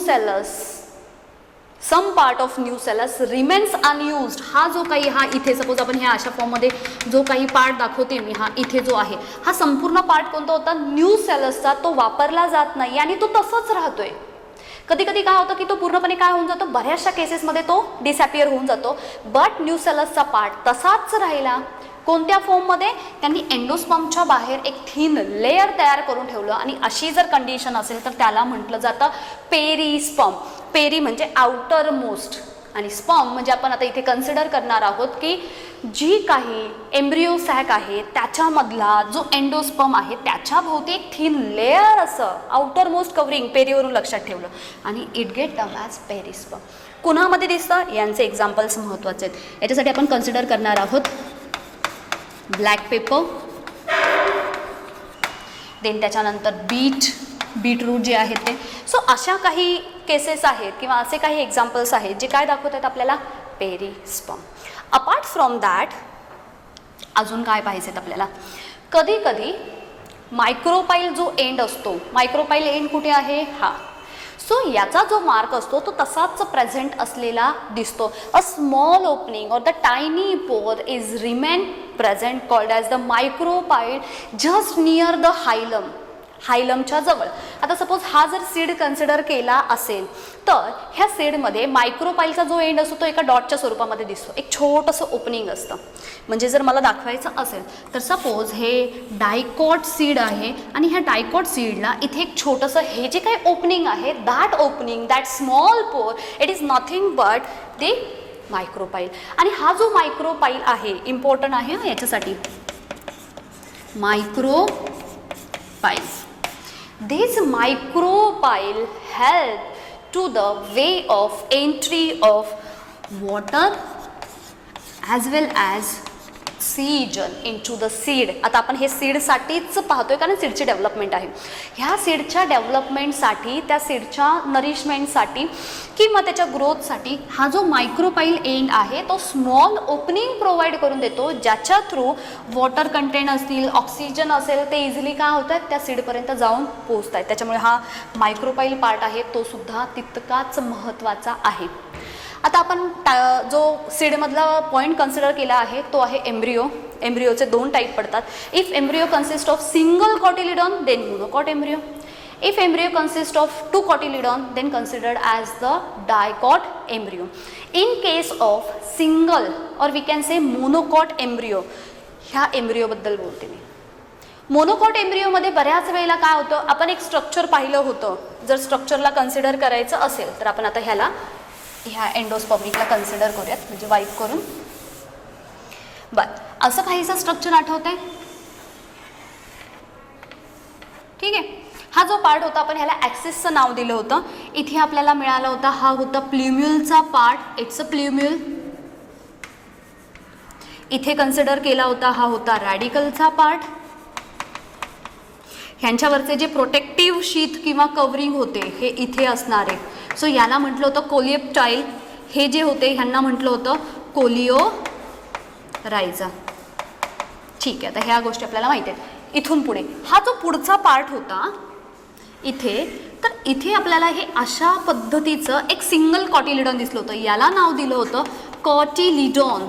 Speaker 1: cells remains unused. हा जो काही, हा इथे सपोज आपण ह्या अशा फॉर्ममध्ये जो काही पार्ट दाखवते मी, हा इथे जो आहे हा संपूर्ण पार्ट कोणता होता, न्यू सेलसचा. तो वापरला जात नाही आणि तो तसंच राहतोय. कधी कधी काय होतं की तो पूर्णपणे काय होऊन जातो, बऱ्याचशा केसेसमध्ये तो डिसॲपियर होऊन जातो. बट न्यू सेलसचा पार्ट तसाच राहिला. कोणत्या फॉर्ममध्ये, त्यांनी एंडोस्पर्मच्या बाहेर एक थिन लेअर तयार करून ठेवलं, आणि अशी जर कंडिशन असेल तर त्याला म्हटलं जातं पेरिस्पर्म. पेरी म्हणजे आउटर मोस्ट, आणि स्पर्म म्हणजे आपण आता इथे कन्सिडर करणार आहोत की जी काही एम्ब्रियो सॅक आहे त्याच्यामधला जो एंडोस्पर्म आहे त्याच्या भोवती एक थिन लेअर असं आउटर मोस्ट कवरिंग, पेरीवरून लक्षात ठेवलं, आणि it get term as perisperm. कुणामध्ये दिसतं, यांचे एक्झाम्पल्स महत्त्वाचे आहेत. याच्यासाठी आपण कन्सिडर करणार आहोत ब्लॅक पेपर, देन त्याच्यानंतर बीटरूट जे आहेत ते. सो अशा काही केसेस आहेत किंवा असे काही एक्झाम्पल्स आहेत जे काय दाखवत आहेत आपल्याला, पेरिस्पर्म. अपार्ट फ्रॉम दॅट अजून काय पाहिजेत आपल्याला, कधी कधी मायक्रोपाईल जो एंड असतो, मायक्रोपाईल एंड कुठे आहे, हा, सो याचा जो मार्क असतो तो तसाच प्रेझेंट असलेला दिसतो. A small opening or the tiny pore is remain present called as the micropyle just near the hilum, हायलमच्या जवळ. आता सपोज हा जर सीड कन्सिडर केला असेल तर ह्या सीडमध्ये मायक्रोपाईलचा जो एंड असतो तो एका डॉटच्या स्वरूपामध्ये दिसतो, एक छोटंसं ओपनिंग असतं. म्हणजे जर मला दाखवायचं असेल तर सपोज हे डायकॉट सीड आहे आणि ह्या डायकॉट सीडला इथे एक छोटंसं हे जे काही ओपनिंग आहे, that opening, that small pore, it is nothing but the micropyle. आणि हा जो मायक्रोपाईल आहे इम्पॉर्टंट आहे याच्यासाठी, micropyle. This micropyle help to the way of entry of water as well as oxygen into the seed. आता आपण हे सीडसाठीच पाहतोय कारण सीडची डेव्हलपमेंट आहे. ह्या सीडच्या डेव्हलपमेंटसाठी, त्या सीडच्या नरिशमेंटसाठी किंवा त्याच्या ग्रोथसाठी हा जो मायक्रोपाईल एंड आहे तो स्मॉल ओपनिंग प्रोव्हाइड करून देतो, ज्याच्या थ्रू वॉटर कंटेंट असतील, ऑक्सिजन असेल, ते इझिली काय होतात त्या सीडपर्यंत जाऊन पोहोचत आहेत. त्याच्यामुळे हा मायक्रोपाईल पार्ट आहे तो सुद्धा तितकाच महत्त्वाचा आहे. आता आपण जो सीडमधला पॉईंट कन्सिडर केला आहे तो आहे एम्ब्रिओ. एम्ब्रिओचे दोन टाईप पडतात. If embryo consist of single cotyledon then monocot embryo. If embryo consist of two cotyledon then considered as the dicot embryo. In case of single or we can say monocot embryo, ह्या एम्ब्रिओबद्दल बोलते मी. Monocot एम्ब्रिओमध्ये बऱ्याच वेळेला काय होतं, आपण एक structure पाहिलं होतं. जर स्ट्रक्चरला कन्सिडर करायचं असेल तर आपण आता ह्या एंडोस्पर्मिकला कन्सिडर करूयात, म्हणजे वाईप करून. बरं, असं काहीचं स्ट्रक्चर आठवत आहे, ठीक आहे. हा जो पार्ट होता आपण ह्याला ॲक्सिसचं नाव दिलं होतं. इथे आपल्याला मिळाला होता, हा होता प्ल्युम्युलचा पार्ट, इट्स अ प्ल्युम्युल. इथे कन्सिडर केला होता, हा होता रॅडिकलचा पार्ट. ह्यांच्यावरचे जे प्रोटेक्टिव्ह शीथ किंवा कवरिंग होते हे इथे असणारे, सो याला म्हटलं होतं कोलिएप्टाईल. हे जे होते ह्यांना म्हटलं होतं कोलिओरायझा. ठीक आहे, आता ह्या गोष्टी आपल्याला माहिती आहेत. इथून पुढे हा जो पुढचा पार्ट होता इथे, तर इथे आपल्याला हे अशा पद्धतीचं एक सिंगल कॉटिलिडॉन दिसलं होतं. याला नाव दिलं होतं कॉटिलिडॉन.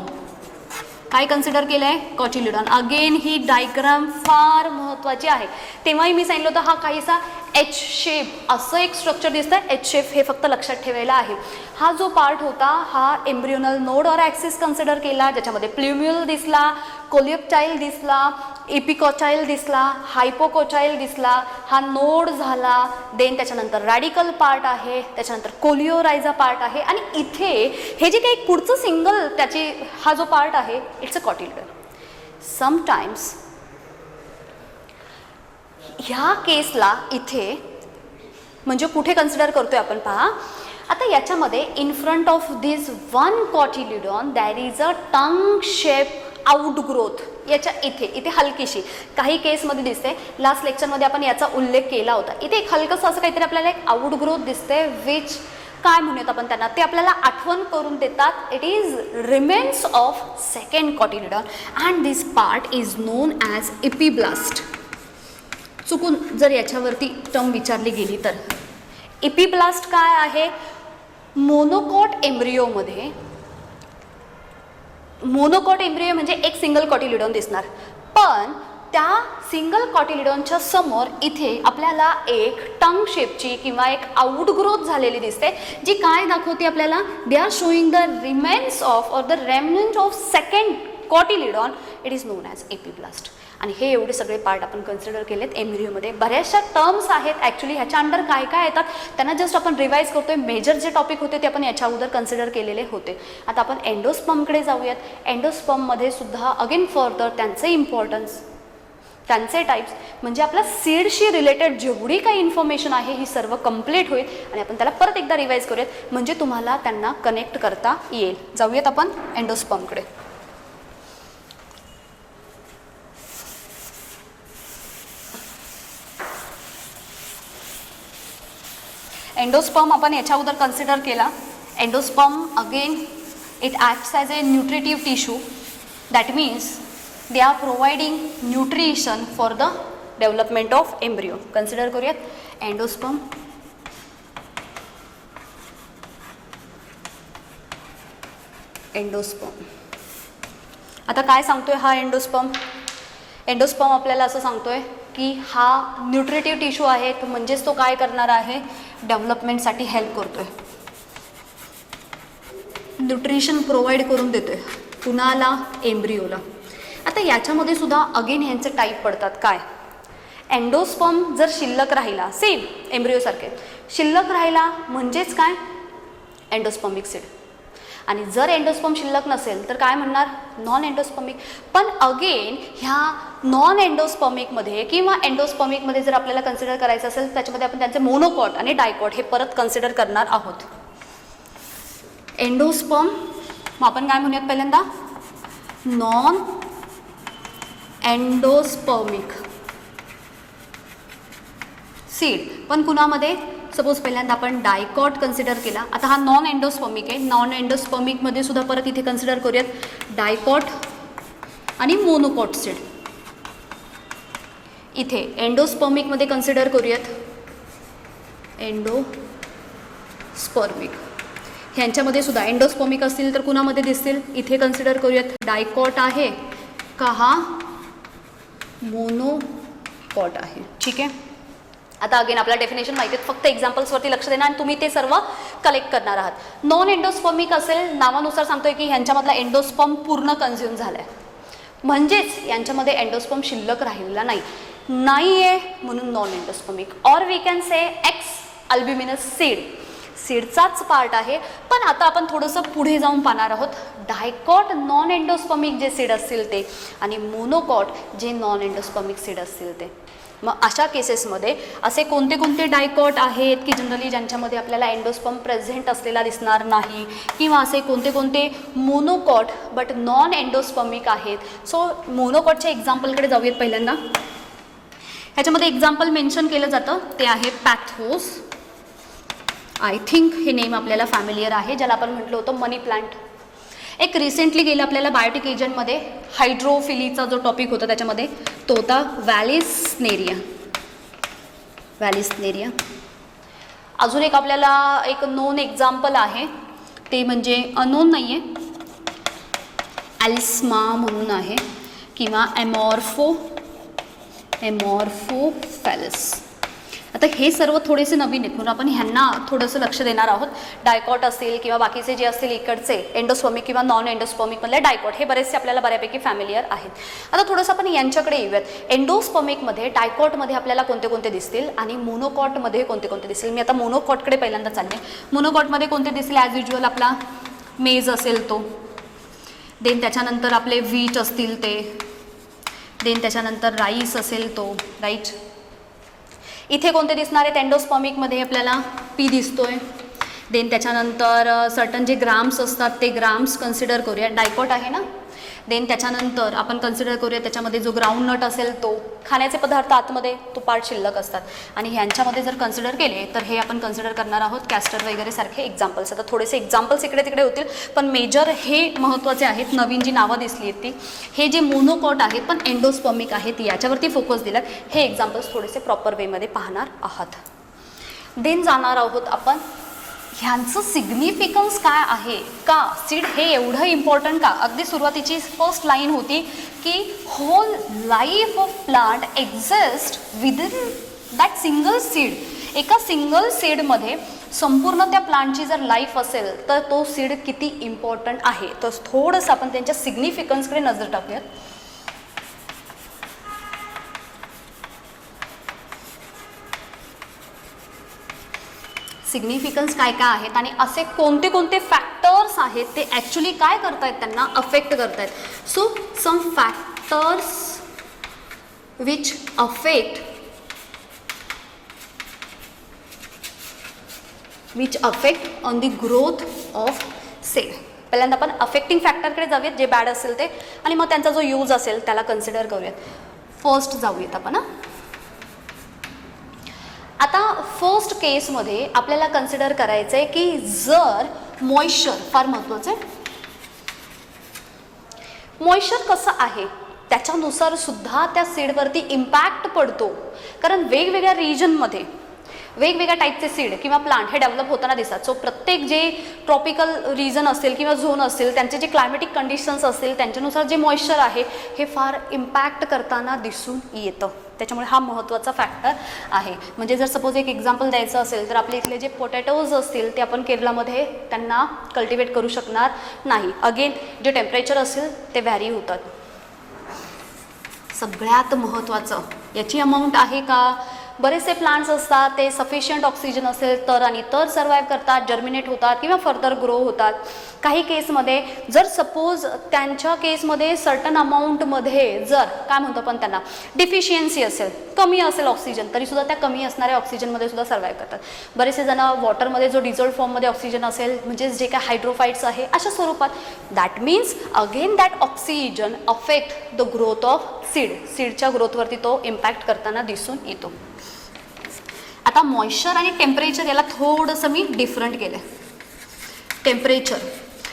Speaker 1: काय कन्सिडर केलं आहे, कॉटिलिडॉन. अगेन ही डायग्राम फार महत्त्वाची आहे. तेव्हाही मी सांगितलं होतं हा काहीसा एच शेप असं एक स्ट्रक्चर दिसतं. एच शेप हे फक्त लक्षात ठेवायला आहे. हा जो पार्ट होता हा एम्ब्रियोनल नोड और ॲक्सिस कन्सिडर केला, ज्याच्यामध्ये प्ल्युम्युल दिसला, कोलिएप्टाईल दिसला, एपिकॉटाईल दिसला, हायपोकॉटाईल दिसला, हा नोड झाला. देन त्याच्यानंतर रॅडिकल पार्ट आहे, त्याच्यानंतर कोलिओरायझा पार्ट आहे, आणि इथे हे जे काही पुढचं सिंगल त्याची हा जो पार्ट आहे इट्स अ कॉटिलिडॉन. समटाइम्स ह्या केसला इथे म्हणजे कुठे कन्सिडर करतोय आपण पहा. आता याच्यामध्ये in front of this one cotyledon there is a tongue shape outgrowth. याच्या इथे हलकीशी काही केसमध्ये दिसते. लास्ट लेक्चरमध्ये आपण याचा उल्लेख केला होता. इथे एक हलकंसं असं काहीतरी आपल्याला एक आउटग्रोथ दिसते, विच काय म्हणूयात आपण त्यांना, ते आपल्याला आठवण करून देतात. It is remains of second cotyledon and this part is known as epiblast. चुकून जर याच्यावरती टर्म विचारली गेली तर एपिब्लास्ट काय आहे. मोनोकॉट एम्ब्रिओमध्ये, मोनोकॉट एम्ब्रिओ म्हणजे एक सिंगल कॉटिलिडॉन दिसणार, पण त्या सिंगल कॉटिलिडॉनच्या समोर इथे आपल्याला एक टंग शेपची किंवा एक आउटग्रोथ झालेली दिसते, जी काय दाखवते आपल्याला, they are showing the remains of or the remnant of second cotyledon. It is known as epiblast. आणि हे एवढे सगळे पार्ट आपण कन्सिडर केलेत एम्ब्रिओमध्ये. बऱ्याचशा टर्म्स आहेत ॲक्च्युली ह्याच्या अंडर काय काय येतात त्यांना जस्ट आपण रिवाईज करतोय. मेजर जे टॉपिक होते ते आपण याच्या अगोदर कन्सिडर केलेले होते. आता आपण एंडोस्पर्मकडे जाऊयात. एंडोस्पर्ममध्ये सुद्धा अगेन फर्दर त्यांचे इम्पॉर्टन्स, त्यांचे टाईप्स, म्हणजे आपल्या सीडशी रिलेटेड जेवढी काही इन्फॉर्मेशन आहे ही सर्व कंप्लीट होईल आणि आपण त्याला परत एकदा रिवाईज करूयात म्हणजे तुम्हाला त्यांना कनेक्ट करता येईल. जाऊयात आपण एंडोस्पर्मकडे. एंडोस्पर्म आपण याच्या अगोदर कन्सिडर केला. Endosperm again it acts as A nutritive tissue. That means they are providing nutrition for the development of embryo. Consider करूयात एंडोस्पर्म, एंडोस्पर्म. आता काय सांगतोय हा एंडोस्पर्म? एंडोस्पर्म आपल्याला असं सांगतोय की हा न्यूट्रिटिव्ह टिश्यू आहे, म्हणजेच तो काय करणार आहे, डेव्हलपमेंटसाठी हेल्प करतोय, न्यूट्रिशन प्रोव्हाइड करून देतोय कुणाला, एम्ब्रियोला. आता याच्यामध्ये सुद्धा अगेन ह्यांचे टाईप पडतात. काय? एंडोस्पर्म जर शिल्लक राहिला, सेम एम्ब्रियोसारखे शिल्लक राहिला म्हणजेच काय, एंडोस्पर्मिक सीड. आणि जर एंडोस्पर्म शिल्लक नसेल तर काय म्हणणार, नॉन एंडोस्पर्मिक. पण अगेन ह्या नॉन एंडोस्पर्मिकमध्ये किंवा एंडोस्पर्मिकमध्ये जर आपल्याला कन्सिडर करायचं असेल त्याच्यामध्ये आपण त्यांचे मोनोकॉट आणि डायकॉट हे परत कन्सिडर करणार आहोत. एंडोस्पर्म मग आपण काय म्हणूयात पहिल्यांदा, नॉन एंडोस्पर्मिक सीड. पण कुणामध्ये, सपोज पहिल्यांदा आपण डायकॉट कन्सिडर केला. आता हा नॉन एंडोस्पर्मिक आहे, नॉन एंडोस्पर्मिकमध्ये सुद्धा परत इथे कन्सिडर करूयात डायकॉट आणि मोनोकॉट सीड. इथे एंडोस्पर्मिकमध्ये कन्सिडर करूयात एंडोस्पर्मिक. ह्यांच्यामध्ये सुद्धा एंडोस्पर्मिक असतील तर कुणामध्ये दिसतील, इथे कन्सिडर करूयात डायकॉट आहे का हा मोनोकॉट आहे. ठीक आहे. आता अगेन आपल्या डेफिनेशन माहिती आहेत, फक्त एक्झाम्पल्सवरती लक्ष देणार आणि तुम्ही ते सर्व कलेक्ट करणार आहात. नॉन एंडोस्पर्मिक असेल, नावानुसार सांगतोय की ह्यांच्यामधला एंडोस्पर्म पूर्ण कन्झ्युम झाला आहे, म्हणजेच यांच्यामध्ये एंडोस्पर्म शिल्लक राहिलेला नाही आहे, म्हणून non endospermic. Or we can say ex albuminous seed, सीडचाच पार्ट आहे. पण आता आपण थोडंसं पुढे जाऊन पाहणार आहोत, डायकॉट नॉन एंडोस्पर्मिक जे सीड असतील ते आणि मोनोकॉट जे नॉन एंडोस्पर्मिक सीड असतील ते. मग अशा केसेसमध्ये असे कोणते कोणते डायकॉट आहेत की जनरली ज्यांच्यामध्ये आपल्याला एंडोस्पर्म प्रेझेंट असलेला दिसणार नाही, किंवा असे कोणते कोणते मोनोकॉट बट नॉन एंडोस्पर्मिक आहेत. सो मोनोकॉटच्या एक्झाम्पलकडे जाऊयात पहिल्यांदा. ह्याच्यामध्ये एक्झाम्पल मेन्शन केलं जातं ते आहे पॅथोस. आय थिंक हे नेम आपल्याला फॅमिलियर आहे, ज्याला आपण म्हटलं होतं मनी प्लांट. एक रिसेंटली गेलं आपल्याला बायोटिक एजंटमध्ये हायड्रोफिलीचा जो टॉपिक होता त्याच्यामध्ये तो होता व्हॅलिस्नेरिया. व्हॅलिस्नेरिया. अजून एक आपल्याला एक नोन एक्झाम्पल आहे ते म्हणजे अनोन नाही आहे, ॲल्स्मा म्हणून आहे, किंवा एमॉर्फोफॅलस. आता हे सर्व थोडेसे नवीन आहेत म्हणून आपण ह्यांना थोडंसं लक्ष देणार आहोत. डायकॉट असतील किंवा बाकीचे जे असतील इकडचे एंडोस्पर्मिक किंवा नॉन एंडोस्पर्मिकमधले डायकॉट हे बरेचसे आपल्याला बऱ्यापैकी फॅमिलियर आहेत. आता थोडंसं आपण यांच्याकडे येऊयात. एंडोस्पर्मिकमध्ये डायकॉटमध्ये आपल्याला कोणते कोणते दिसतील आणि मोनोकॉटमध्ये कोणते कोणते दिसतील. मी आता मोनोकॉटकडे पहिल्यांदा चालले. मोनोकॉटमध्ये कोणते दिसतील, ॲज युज्युअल आपला मेज असेल तो, देन त्याच्यानंतर आपले व्हीट असतील ते, देन त्याच्यानंतर राईस असेल तो, राईट. इथे कोणते दिसणार आहेत एंडोस्पर्मिकमध्ये आपल्याला पी दिसतोय. देन त्याच्यानंतर सर्टन जे ग्राम्स असतात ते ग्राम्स कन्सिडर करूया, डायकॉट आहे ना. देन त्याच्यानंतर आपण कन्सिडर करूया त्याच्यामध्ये जो ग्राउंड नट असेल तो, खाण्याचे पदार्थ आतमध्ये तो पार्ट शिल्लक असतात. आणि ह्यांच्यामध्ये जर कन्सिडर केले तर हे आपण कन्सिडर करणार आहोत कॅस्टर वगैरे सारखे एक्झाम्पल्स. आता थोडेसे एक्झाम्पल्स इकडे तिकडे होतील पण मेजर हे महत्त्वाचे आहेत. नवीन जी नावं दिसली आहेत ती, हे जे मोनोकॉट आहेत पण एंडोस्पर्मिक आहेत याच्यावरती फोकस दिलात. हे एक्झाम्पल्स थोडेसे प्रॉपर वेमध्ये पाहणार आहात. देन जाणार आहोत आपण ह्यांचं सिग्निफिकन्स काय आहे, का सीड हे एवढं इम्पॉर्टंट का. अगदी सुरुवातीची फर्स्ट लाईन होती की whole life of plant exist within that single seed. एका सिंगल सीडमध्ये संपूर्ण त्या प्लांटची जर लाईफ असेल तर तो सीड किती इम्पॉर्टंट आहे. तर थोडंसं आपण त्यांच्या सिग्निफिकन्सकडे नजर टाकूयात. सिग्निफिकन्स काय काय आहेत आणि असे कोणते कोणते फॅक्टर्स आहेत ते ॲक्च्युली काय करतायत, त्यांना अफेक्ट करतायत. So some factors which affect on the growth of seed. पहिल्यांदा आपण अफेक्टिंग फॅक्टरकडे जाऊयात जे बॅड असेल ते, आणि मग त्यांचा जो यूज असेल त्याला कन्सिडर करूयात. फर्स्ट जाऊयात आपण. आता फर्स्ट केसमध्ये आपल्याला कन्सिडर करायचं आहे की जर मॉइश्चर, फार महत्त्वाचं आहे, मॉइश्चर कसं आहे त्याच्यानुसार सुद्धा त्या सीडवरती इम्पॅक्ट पडतो. कारण वेगवेगळ्या रिजनमध्ये वेगवेगळ्या टाईपचे सीड किंवा प्लांट हे डेव्हलप होताना दिसतात. सो प्रत्येक जे ट्रॉपिकल रिजन असेल किंवा झोन असेल त्यांचे जे क्लायमॅटिक कंडिशन्स असतील त्यांच्यानुसार जे मॉइश्चर आहे हे फार इम्पॅक्ट करताना दिसून येतं. त्याच्यामुळे हा महत्त्वाचा फॅक्टर आहे. म्हणजे जर सपोज एक एक्झाम्पल द्यायचं असेल तर आपले इथले जे पोटॅटोज असतील ते आपण केरळामध्ये त्यांना कल्टिवेट करू शकणार नाही. अगेन जे टेम्परेचर असेल ते व्हॅरी होतात. सगळ्यात महत्त्वाचं याची अमाऊंट आहे का? बरेचसे प्लांट्स असतात ते सफिशियंट ऑक्सिजन असेल तर आणि तर सर्वाईव्ह करतात, जर्मिनेट होतात किंवा फर्दर ग्रो होतात. काही केसमध्ये जर सपोज त्यांच्या केसमध्ये सर्टन अमाऊंटमध्ये जर काय म्हणतो आपण त्यांना डिफिशियन्सी असेल, कमी असेल ऑक्सिजन, तरीसुद्धा त्या कमी असणाऱ्या ऑक्सिजनमध्ये सुद्धा सर्वाईव्ह करतात. बरेचसे जण वॉटरमध्ये जो डिझॉल्व फॉर्ममध्ये ऑक्सिजन असेल म्हणजे जे काय हायड्रोफाईट्स आहे अशा स्वरूपात. That means again that oxygen affect the growth of सीडच्या ग्रोथवरती तो इम्पॅक्ट करताना दिसून येतो. आता मॉइश्चर आणि टेम्परेचर याला थोडंसं मी डिफरंट केलं आहे. टेम्परेचर,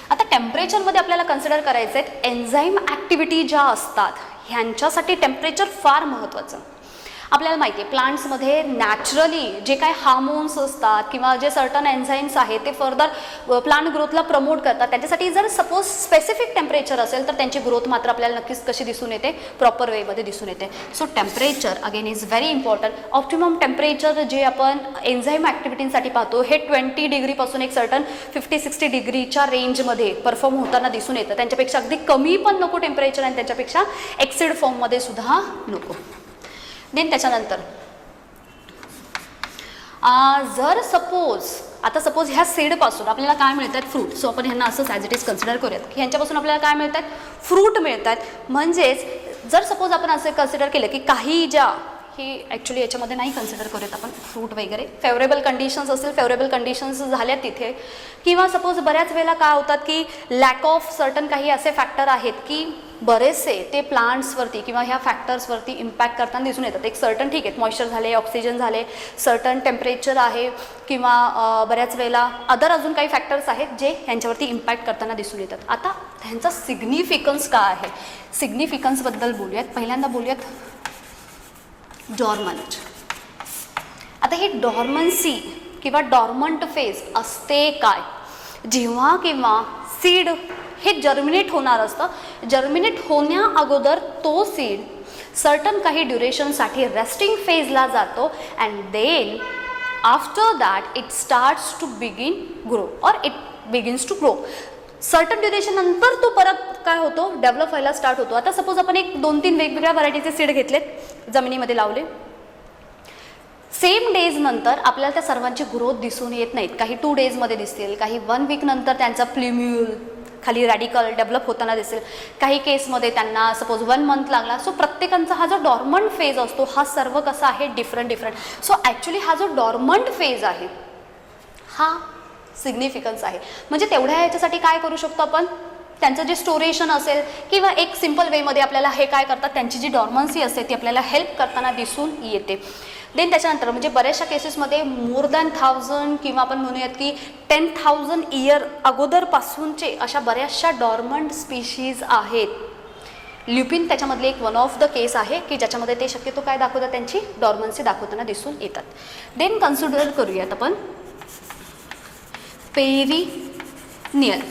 Speaker 1: आता टेम्परेचरमध्ये आपल्याला कन्सिडर करायचं आहे एन्झाईम ॲक्टिव्हिटी ज्या असतात ह्यांच्यासाठी टेम्परेचर फार महत्त्वाचं. आपल्याला माहिती आहे प्लांट्समध्ये नॅचरली जे काय हार्मोन्स असतात किंवा जे सर्टन एन्झाईम्स आहेत ते फर्दर प्लांट ग्रोथला प्रमोट करतात. त्याच्यासाठी जर सपोज स्पेसिफिक टेम्परेचर असेल तर त्यांची ग्रोथ मात्र आपल्याला नक्कीच कशी दिसून येते, प्रॉपर वेमध्ये दिसून येते. So temperature again is very important. Optimum temperature जे आपण एन्झाईम ॲक्टिव्हिटींसाठी पाहतो हे 20 डिग्रीपासून एक सर्टन 50-60 डिग्रीच्या रेंजमध्ये परफॉर्म होताना दिसून येतं. त्यांच्यापेक्षा अगदी कमी पण नको टेम्परेचर आणि त्याच्यापेक्षा एक्सिड फॉर्ममध्ये सुद्धा नको. देन त्याच्यानंतर जर सपोज ह्या सीडपासून आपल्याला काय मिळत आहेत, फ्रूट. सो आपण ह्यांना असंच ॲज इट इज कन्सिडर करूयात की ह्यांच्यापासून आपल्याला काय मिळत आहेत, फ्रूट मिळत आहेत. म्हणजेच जर सपोज आपण असं कन्सिडर केलं की काही ज्या ही ॲक्च्युली याच्यामध्ये नाही कन्सिडर करूयात आपण फ्रूट वगैरे, फेवरेबल कंडिशन्स असेल, फेवरेबल कंडिशन्स झाल्या तिथे, किंवा सपोज बऱ्याच वेळेला काय होतात की लॅक ऑफ सर्टन काही असे फॅक्टर आहेत की बरेचसे ते प्लांट्सवरती किंवा ह्या फॅक्टर्सवरती इम्पॅक्ट करताना दिसून येतात. एक सर्टन ठीक आहे मॉइश्चर झाले, ऑक्सिजन झाले, सर्टन टेम्परेचर आहे किंवा बऱ्याच वेळेला अदर अजून काही फॅक्टर्स आहेत जे ह्यांच्यावरती इम्पॅक्ट करताना दिसून येतात. आता ह्यांचा सिग्निफिकन्स काय आहे, सिग्निफिकन्सबद्दल बोलूयात. पहिल्यांदा बोलूयात डॉर्मंट. आता ही डॉर्मन्सी किंवा डॉर्मंट फेज असते काय, जेव्हा किंवा सीड हे जर्मिनेट होणार असतं. जर्मिनेट होण्या अगोदर तो सीड सर्टन काही ड्युरेशनसाठी रेस्टिंग फेजला जातो and then after that it starts to begin grow or it begins to grow. Certain duration नंतर तो परत काय होतो, डेव्हलप व्हायला स्टार्ट होतो. आता सपोज आपण एक 2-3 वेगवेगळ्या व्हरायटीचे सीड घेतलेत, जमिनीमध्ये लावले, सेम डेज नंतर आपल्याला त्या सर्वांची ग्रोथ दिसून येत नाहीत. काही 2 डेजमध्ये दिसतील, काही 1 वीक नंतर त्यांचा प्ल्युम्यूल खाली रॅडिकल डेव्हलप होताना दिसेल, काही केसमध्ये त्यांना सपोज 1 मंथ लागला. सो प्रत्येकांचा हा जो डॉर्मंट फेज असतो हा सर्व कसा आहे, डिफरंट. सो ॲक्च्युली हा जो डॉर्मंट फेज आहे हा सिग्निफिकन्स आहे. म्हणजे तेवढ्या ह्याच्यासाठी काय करू शकतो आपण, त्यांचं जे स्टोरेशन असेल किंवा एक सिम्पल वेमध्ये आपल्याला हे काय करतात, त्यांची जी डॉर्मन्सी असते ती आपल्याला हेल्प करताना दिसून येते. देन त्याच्यानंतर म्हणजे बऱ्याचशा केसेसमध्ये मोर दॅन 1000 किंवा आपण म्हणूयात की 10,000 इयर अगोदरपासूनचे अशा बऱ्याचशा डॉर्मंट स्पीशीज आहेत. ल्युपिन त्याच्यामधले एक वन ऑफ द केस आहे की ज्याच्यामध्ये ते शक्यतो काय दाखवतात, त्यांची डॉर्मन्सी दाखवताना दिसून येतात. देन कन्सिडर करूयात आपण पेरिनियल.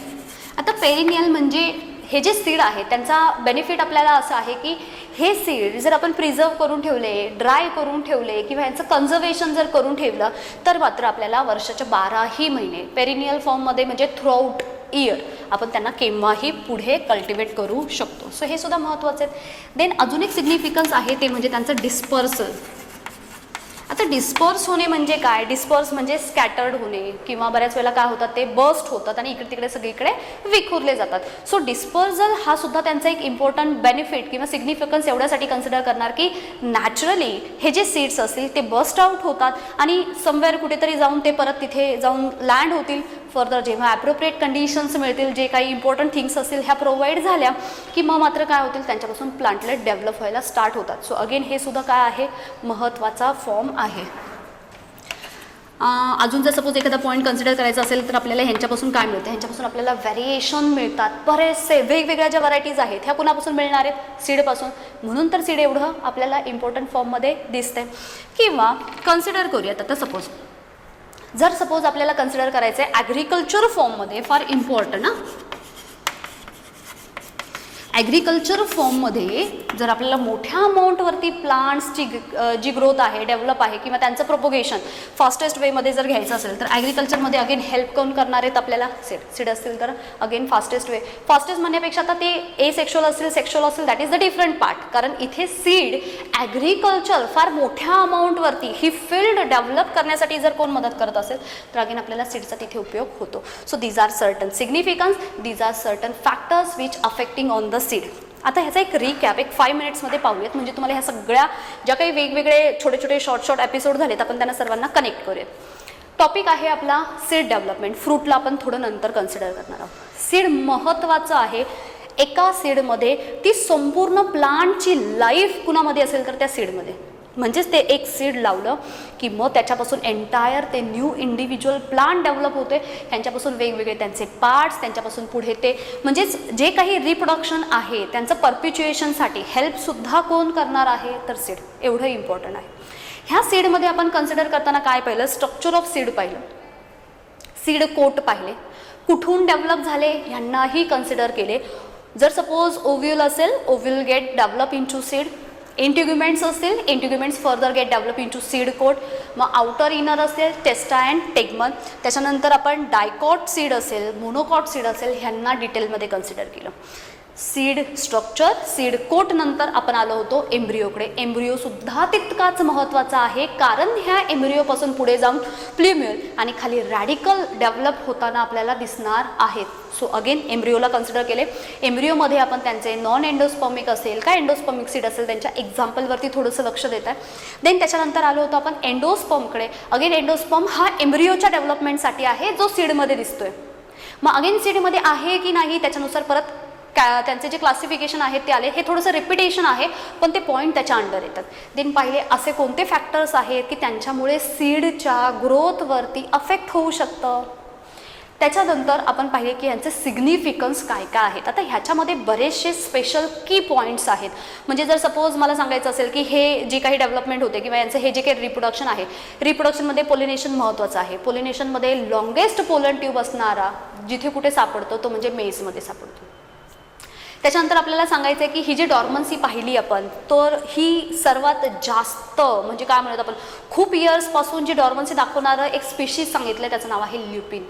Speaker 1: आता पेरिनियल म्हणजे हे जे सीड आहे त्यांचा बेनिफिट आपल्याला असं आहे की हे सीड जर आपण प्रिझर्व करून ठेवले, ड्राय करून ठेवले किंवा यांचं कन्झर्वेशन जर करून ठेवलं तर मात्र आपल्याला वर्षाच्या 12ही महिने पेरिनियल फॉर्ममध्ये म्हणजे थ्रूआउट इयर आपण त्यांना केव्हाही पुढे कल्टिवेट करू शकतो. सो हे सुद्धा महत्त्वाचं आहे. देन अजून एक सिग्निफिकन्स आहे ते म्हणजे त्यांचं डिस्पर्सल. आता डिस्पर्स होणे म्हणजे काय, डिस्पर्स म्हणजे स्कॅटर्ड होणे किंवा बऱ्याच वेळेला काय होतात ते बस्ट होतात आणि इकडे तिकडे सगळीकडे विखुरले जातात. सो डिस्पर्जल हा सुद्धा त्यांचा एक इम्पॉर्टंट बेनिफिट किंवा सिग्निफिकन्स एवढ्यासाठी कन्सिडर करणार की नॅचरली हे जे सीड्स असतील ते बस्ट आउट होतात आणि समवेअर कुठेतरी जाऊन ते परत तिथे जाऊन लँड होतील. फर्दर जेव्हा ॲप्रोप्रिएट कंडिशन्स मिळतील, जे काही इम्पॉर्टंट थिंग्स असतील ह्या प्रोव्हाइड झाल्या की मग मात्र काय होतील, त्यांच्यापासून प्लांटलेट डेव्हलप व्हायला स्टार्ट होतात. सो अगेन हे सुद्धा काय आहे, महत्त्वाचा फॉर्म आहे. अजून जर सपोज एखादा पॉईंट कन्सिडर करायचा असेल तर आपल्याला ह्यांच्यापासून काय मिळतं, ह्यांच्यापासून आपल्याला व्हॅरिएशन मिळतात, बरेचसे वेगवेगळ्या ज्या व्हरायटीज आहेत ह्या कुणापासून मिळणार आहेत, सीडपासून. म्हणून तर सीड एवढं आपल्याला इम्पॉर्टंट फॉर्ममध्ये दिसतंय. किंवा कन्सिडर करूयात आता सपोज, जर सपोज आपल्याला कन्सिडर करायचं आहे ॲग्रिकल्चर फॉर्ममध्ये, फार इम्पॉर्टंट ना, ॲग्रिकल्चर फॉर्ममध्ये जर आपल्याला मोठ्या अमाऊंटवरती प्लांट्सची जी ग्रोथ आहे, डेव्हलप आहे किंवा त्यांचं प्रोपोगेशन फास्टेस्ट वेमध्ये जर घ्यायचं असेल तर ॲग्रिकल्चरमध्ये अगेन हेल्प कोण करणार आहेत आपल्याला, सीड असतील तर अगेन फास्टेस्ट वे. फास्टेस्ट म्हणण्यापेक्षा आता ते ए सेक्शुअल असेल that is the different part, कारण इथे सीड ॲग्रिकल्चर फार मोठ्या अमाऊंटवरती ही फील्ड डेव्हलप करण्यासाठी जर कोण मदत करत असेल तर अगेन आपल्याला सीडचा तिथे उपयोग होतो. So these are certain significance, these are certain factors which affecting on the seed. आता ह्याचा एक रिकॅप एक 5 मिनिट्समध्ये पाहूयात, म्हणजे तुम्हाला ह्या सगळ्या ज्या काही वेगवेगळे छोटे छोटे शॉर्ट एपिसोड झालेत आपण त्यांना सर्वांना कनेक्ट करूयात. टॉपिक आहे आपला सीड डेव्हलपमेंट. फ्रूटला आपण थोडं नंतर कन्सिडर करणार आहोत. सीड महत्त्वाचं आहे. एका सीडमध्ये ती संपूर्ण प्लांटची लाईफ कुणामध्ये असेल तर त्या सीडमध्ये, म्हणजेच ते एक सीड लावलं की मग त्याच्यापासून एंटायर ते न्यू इंडिव्हिज्युअल प्लांट डेव्हलप होते. त्यांच्यापासून वेगवेगळे त्यांचे पार्ट्स, त्यांच्यापासून पुढे ते म्हणजेच जे काही रिप्रोडक्शन आहे त्यांचं परपिच्युएशनसाठी हेल्पसुद्धा कोण करणार आहे तर सीड. एवढं इम्पॉर्टंट आहे. ह्या सीडमध्ये आपण कन्सिडर करताना काय पाहिलं, स्ट्रक्चर ऑफ सीड पाहिलं, सीड कोट पाहिले, कुठून डेव्हलप झाले ह्यांनाही कन्सिडर केले. जर सपोज ओव्ह्यूल असेल, ovule get develop into seed. Integuments असतील, integuments further get develop into seed coat. मग आउटर इनर असेल, टेस्टा अँड टेगमन. त्याच्यानंतर आपण डायकॉट सीड असेल, मोनोकॉट सीड असेल, ह्यांना डिटेलमध्ये कन्सिडर केलं. सीड स्ट्रक्चर, सीड कोट नंतर आपण आलो होतो एम्ब्रिओकडे. एम्ब्रिओसुद्धा तितकाच महत्त्वाचा आहे, कारण ह्या एम्ब्रिओपासून पुढे जाऊन प्ल्युम्युल आणि खाली रॅडिकल डेव्हलप होताना आपल्याला दिसणार आहेत. सो अगेन एम्ब्रिओला कन्सिडर केले. एम्ब्रिओमध्ये आपण त्यांचे नॉन एंडोस्पर्मिक असेल का एंडोस्पर्मिक सीड असेल त्यांच्या एक्झाम्पलवरती थोडंसं लक्ष देत आहे. देन त्याच्यानंतर आलो होतो आपण एंडोस्पर्मकडे. अगेन एंडोस्पर्म हा एम्ब्रिओच्या डेव्हलपमेंटसाठी आहे जो सीडमध्ये दिसतोय. मग अगेन सीडमध्ये आहे की नाही त्याच्यानुसार परत त्यांचे जे क्लासिफिकेशन आहेत ते आले. हे थोडंसं रिपिटेशन आहे पण ते पॉईंट त्याच्या अंडर येतात. देन पाहिले असे कोणते फॅक्टर्स आहेत की त्यांच्यामुळे सीडच्या ग्रोथवरती अफेक्ट होऊ शकतं. त्याच्यानंतर आपण पाहिले की यांचे सिग्निफिकन्स काय काय आहेत. आता ह्याच्यामध्ये बरेचसे स्पेशल की पॉईंट्स आहेत. म्हणजे जर सपोज मला सांगायचं असेल की हे जे काही डेव्हलपमेंट होते किंवा यांचं हे जे काही रिप्रोडक्शन आहे, रिप्रोडक्शनमध्ये पोलिनेशन महत्त्वाचं आहे. पोलिनेशनमध्ये लॉंगेस्ट पोलन ट्यूब असणारा जिथे कुठे सापडतो तो म्हणजे मेजमध्ये सापडतो. त्याच्यानंतर आपल्याला सांगायचं आहे की ही जी डॉर्मन्सी पाहिली आपण, तर ही सर्वात जास्त म्हणजे काय म्हणत आपण खूप इयर्सपासून जी डॉर्मन्सी दाखवणारं एक स्पीशीज सांगितलं आहे त्याचं नाव आहे ल्युपिन.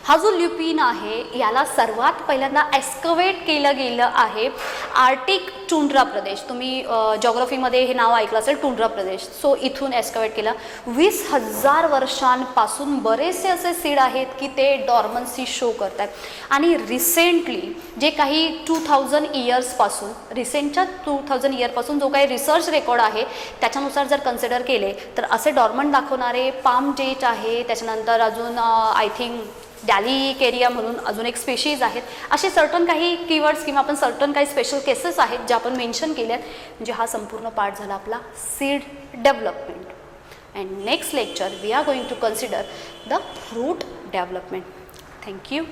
Speaker 1: हा जो ल्युपिन आहे याला सर्वात पहिल्यांदा एक्स्कवेट केलं गेलं आहे आर्टिक टुंड्रा प्रदेश. तुम्ही जॉग्रफीमध्ये हे नाव ऐकलं असेल, टुंड्रा प्रदेश. सो इथून एक्स्कवेट केलं. 20,000 वर्षांपासून बरेचसे असे सीड आहेत की ते डॉर्मन्सी शो करत आहेत. आणि रिसेंटली जे काही 2000 इयर्सपासून, रिसेंटच्या 2000 इयरपासून जो काही रिसर्च रेकॉर्ड आहे त्याच्यानुसार जर कन्सिडर केले तर असे डॉर्मंट दाखवणारे पाम डेट आहे. त्याच्यानंतर अजून आय थिंक डॅलिकेरिया म्हणून अजून एक स्पेशीज आहेत. असे सर्टन काही कीवर्ड्स किंवा आपण सर्टन काही स्पेशल केसेस आहेत ज्या आपण मेन्शन केल्यात. म्हणजे हा संपूर्ण पार्ट झाला आपला seed development. And next lecture we are going to consider the fruit development. Thank you.